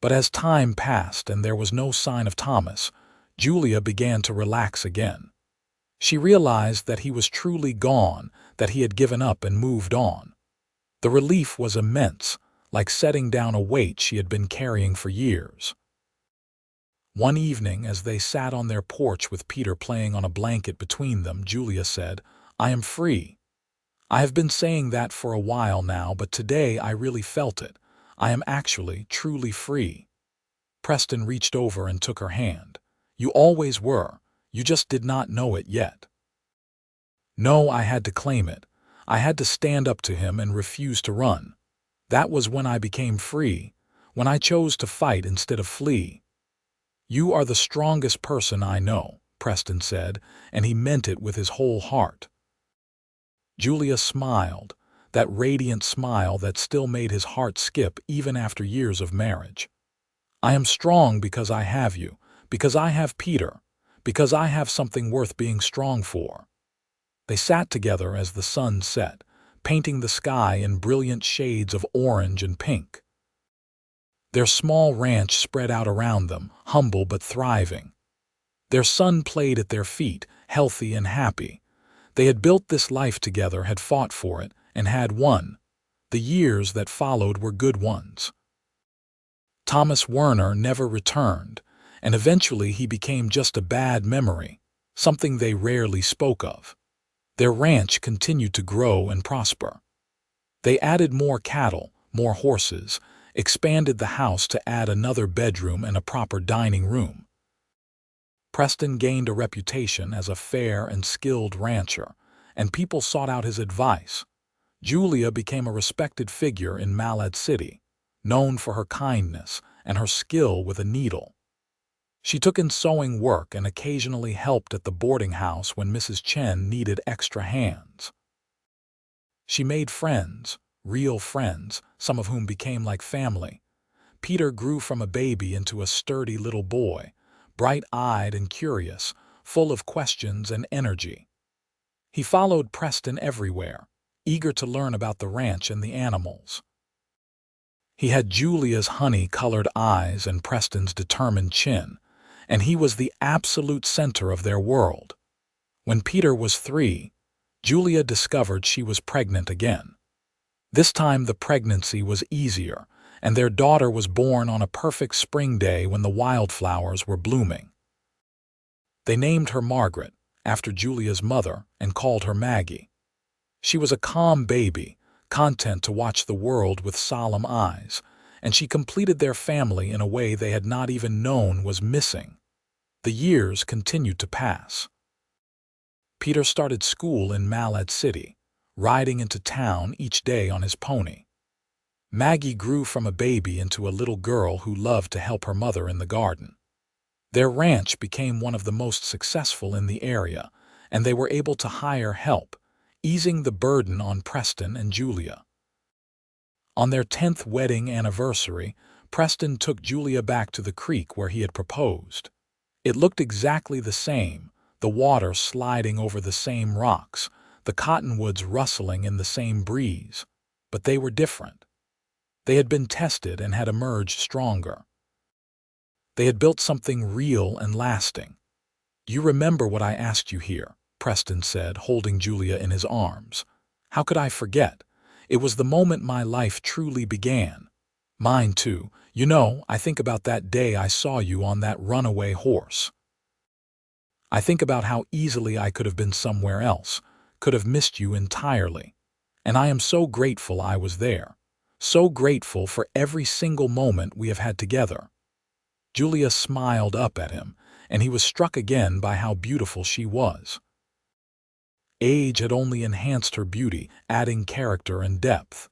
But as time passed and there was no sign of Thomas, Julia began to relax again. She realized that he was truly gone, that he had given up and moved on. The relief was immense, like setting down a weight she had been carrying for years. One evening, as they sat on their porch with Peter playing on a blanket between them, Julia said, "I am free. I have been saying that for a while now, but today I really felt it. I am actually, truly free." Preston reached over and took her hand. "You always were. You just did not know it yet." "No, I had to claim it. I had to stand up to him and refuse to run. That was when I became free, when I chose to fight instead of flee. You are the strongest person I know, Preston said, and he meant it with his whole heart. Julia smiled, that radiant smile that still made his heart skip even after years of marriage. I am strong because I have you, because I have Peter, because I have something worth being strong for. They sat together as the sun set, painting the sky in brilliant shades of orange and pink. Their small ranch spread out around them, humble but thriving. Their son played at their feet, healthy and happy. They had built this life together, had fought for it, and had won. The years that followed were good ones. Thomas Werner never returned, and eventually he became just a bad memory, something they rarely spoke of. Their ranch continued to grow and prosper. They added more cattle, more horses, expanded the house to add another bedroom and a proper dining room. Preston gained a reputation as a fair and skilled rancher, and people sought out his advice. Julia became a respected figure in Malad City, known for her kindness and her skill with a needle. She took in sewing work and occasionally helped at the boarding house when Mrs. Chen needed extra hands. She made friends, real friends, some of whom became like family. Peter grew from a baby into a sturdy little boy, bright-eyed and curious, full of questions and energy. He followed Preston everywhere, eager to learn about the ranch and the animals. He had Julia's honey-colored eyes and Preston's determined chin, and he was the absolute center of their world. When Peter was 3, Julia discovered she was pregnant again. This time the pregnancy was easier, and their daughter was born on a perfect spring day when the wildflowers were blooming. They named her Margaret, after Julia's mother, and called her Maggie. She was a calm baby, content to watch the world with solemn eyes, and she completed their family in a way they had not even known was missing. The years continued to pass. Peter started school in Malad City, riding into town each day on his pony. Maggie grew from a baby into a little girl who loved to help her mother in the garden. Their ranch became one of the most successful in the area, and they were able to hire help, easing the burden on Preston and Julia. On their 10th wedding anniversary, Preston took Julia back to the creek where he had proposed. It looked exactly the same, the water sliding over the same rocks, the cottonwoods rustling in the same breeze, but they were different. They had been tested and had emerged stronger. They had built something real and lasting. "You remember what I asked you here," Preston said, holding Julia in his arms. "How could I forget? It was the moment my life truly began. Mine too. You know, I think about that day I saw you on that runaway horse. I think about how easily I could have been somewhere else, could have missed you entirely. And I am so grateful I was there. So grateful for every single moment we have had together." Julia smiled up at him, and he was struck again by how beautiful she was. Age had only enhanced her beauty, adding character and depth.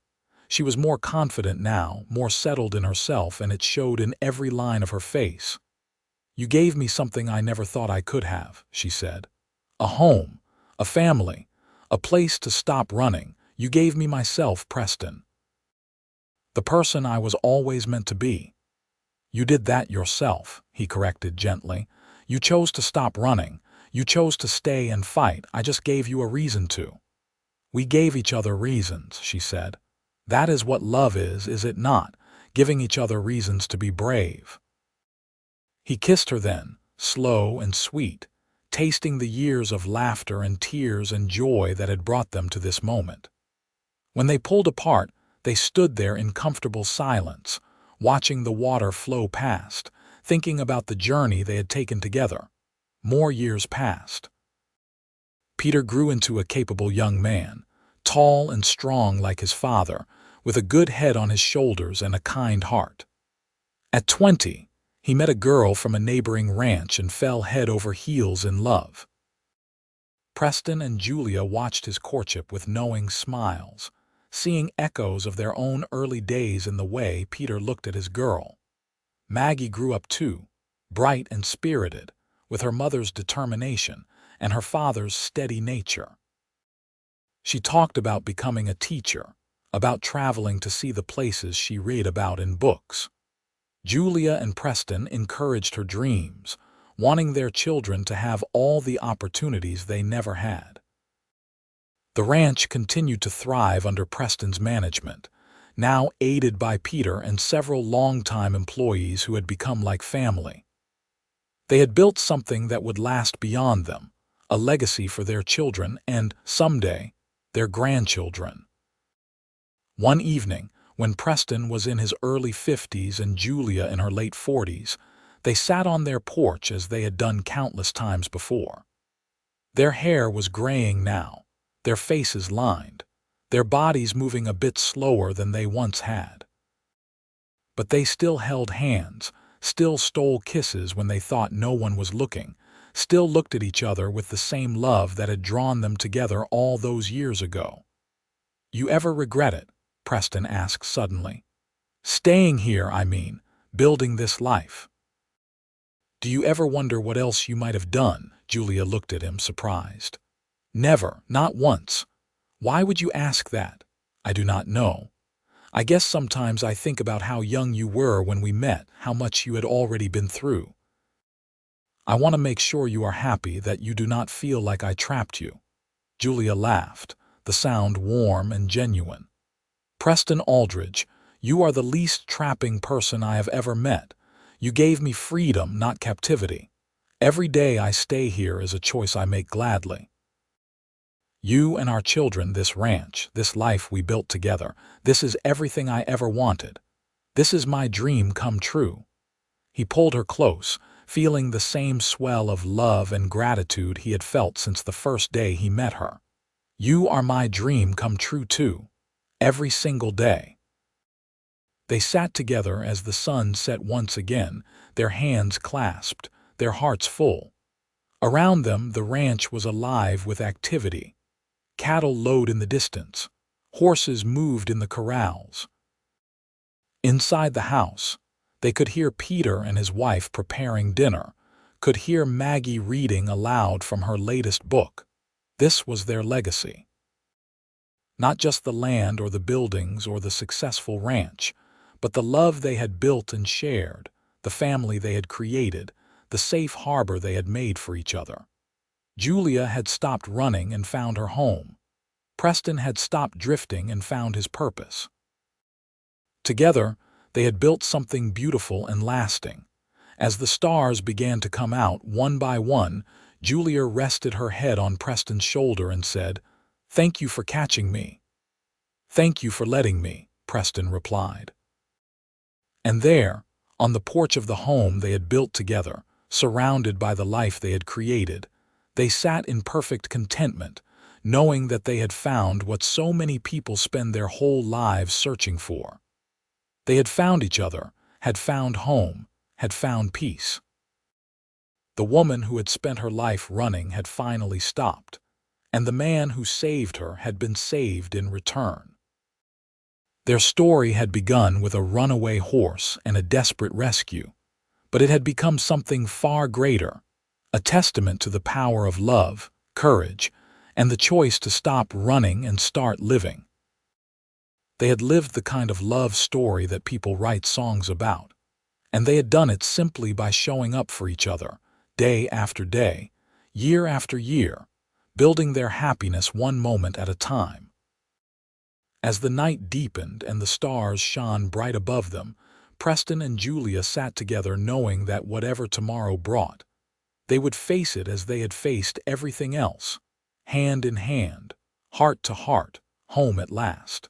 She was more confident now, more settled in herself, and it showed in every line of her face. "You gave me something I never thought I could have," she said. "A home, a family, a place to stop running. You gave me myself, Preston. The person I was always meant to be." "You did that yourself," he corrected gently. "You chose to stop running. You chose to stay and fight. I just gave you a reason to." "We gave each other reasons," she said. "That is what love is it not? Giving each other reasons to be brave." He kissed her then, slow and sweet, tasting the years of laughter and tears and joy that had brought them to this moment. When they pulled apart, they stood there in comfortable silence, watching the water flow past, thinking about the journey they had taken together. More years passed. Peter grew into a capable young man, tall and strong like his father, with a good head on his shoulders and a kind heart. At 20, he met a girl from a neighboring ranch and fell head over heels in love. Preston and Julia watched his courtship with knowing smiles. seeing echoes of their own early days in the way Peter looked at his girl. Maggie grew up too, bright and spirited, with her mother's determination and her father's steady nature. She talked about becoming a teacher, about traveling to see the places she read about in books. Julia and Preston encouraged her dreams, wanting their children to have all the opportunities they never had. The ranch continued to thrive under Preston's management, now aided by Peter and several longtime employees who had become like family. They had built something that would last beyond them, a legacy for their children and, someday, their grandchildren. One evening, when Preston was in his early 50s and Julia in her late 40s, they sat on their porch as they had done countless times before. Their hair was graying now, their faces lined, their bodies moving a bit slower than they once had. But they still held hands, still stole kisses when they thought no one was looking, still looked at each other with the same love that had drawn them together all those years ago. "You ever regret it?" Preston asked suddenly. "Staying here, I mean, building this life." "Do you ever wonder what else you might have done?" Julia looked at him, surprised. "Never, not once. Why would you ask that?" "I do not know. I guess sometimes I think about how young you were when we met, how much you had already been through. I want to make sure you are happy, that you do not feel like I trapped you." Julia laughed, the sound warm and genuine. "Preston Aldridge, you are the least trapping person I have ever met. You gave me freedom, not captivity. Every day I stay here is a choice I make gladly. You and our children, this ranch, this life we built together, this is everything I ever wanted. This is my dream come true." He pulled her close, feeling the same swell of love and gratitude he had felt since the first day he met her. "You are my dream come true too. Every single day." They sat together as the sun set once again, their hands clasped, their hearts full. Around them the ranch was alive with activity. Cattle lowed in the distance. Horses moved in the corrals. Inside the house, they could hear Peter and his wife preparing dinner, could hear Maggie reading aloud from her latest book. This was their legacy. Not just the land or the buildings or the successful ranch, but the love they had built and shared, the family they had created, the safe harbor they had made for each other. Julia had stopped running and found her home. Preston had stopped drifting and found his purpose. Together, they had built something beautiful and lasting. As the stars began to come out one by one, Julia rested her head on Preston's shoulder and said, "Thank you for catching me." "Thank you for letting me," Preston replied. And there, on the porch of the home they had built together, surrounded by the life they had created, they sat in perfect contentment, knowing that they had found what so many people spend their whole lives searching for. They had found each other, had found home, had found peace. The woman who had spent her life running had finally stopped, and the man who saved her had been saved in return. Their story had begun with a runaway horse and a desperate rescue, but it had become something far greater, a testament to the power of love, courage, and the choice to stop running and start living. They had lived the kind of love story that people write songs about, and they had done it simply by showing up for each other, day after day, year after year, building their happiness one moment at a time. As the night deepened and the stars shone bright above them, Preston and Julia sat together knowing that whatever tomorrow brought, they would face it as they had faced everything else, hand in hand, heart to heart, home at last.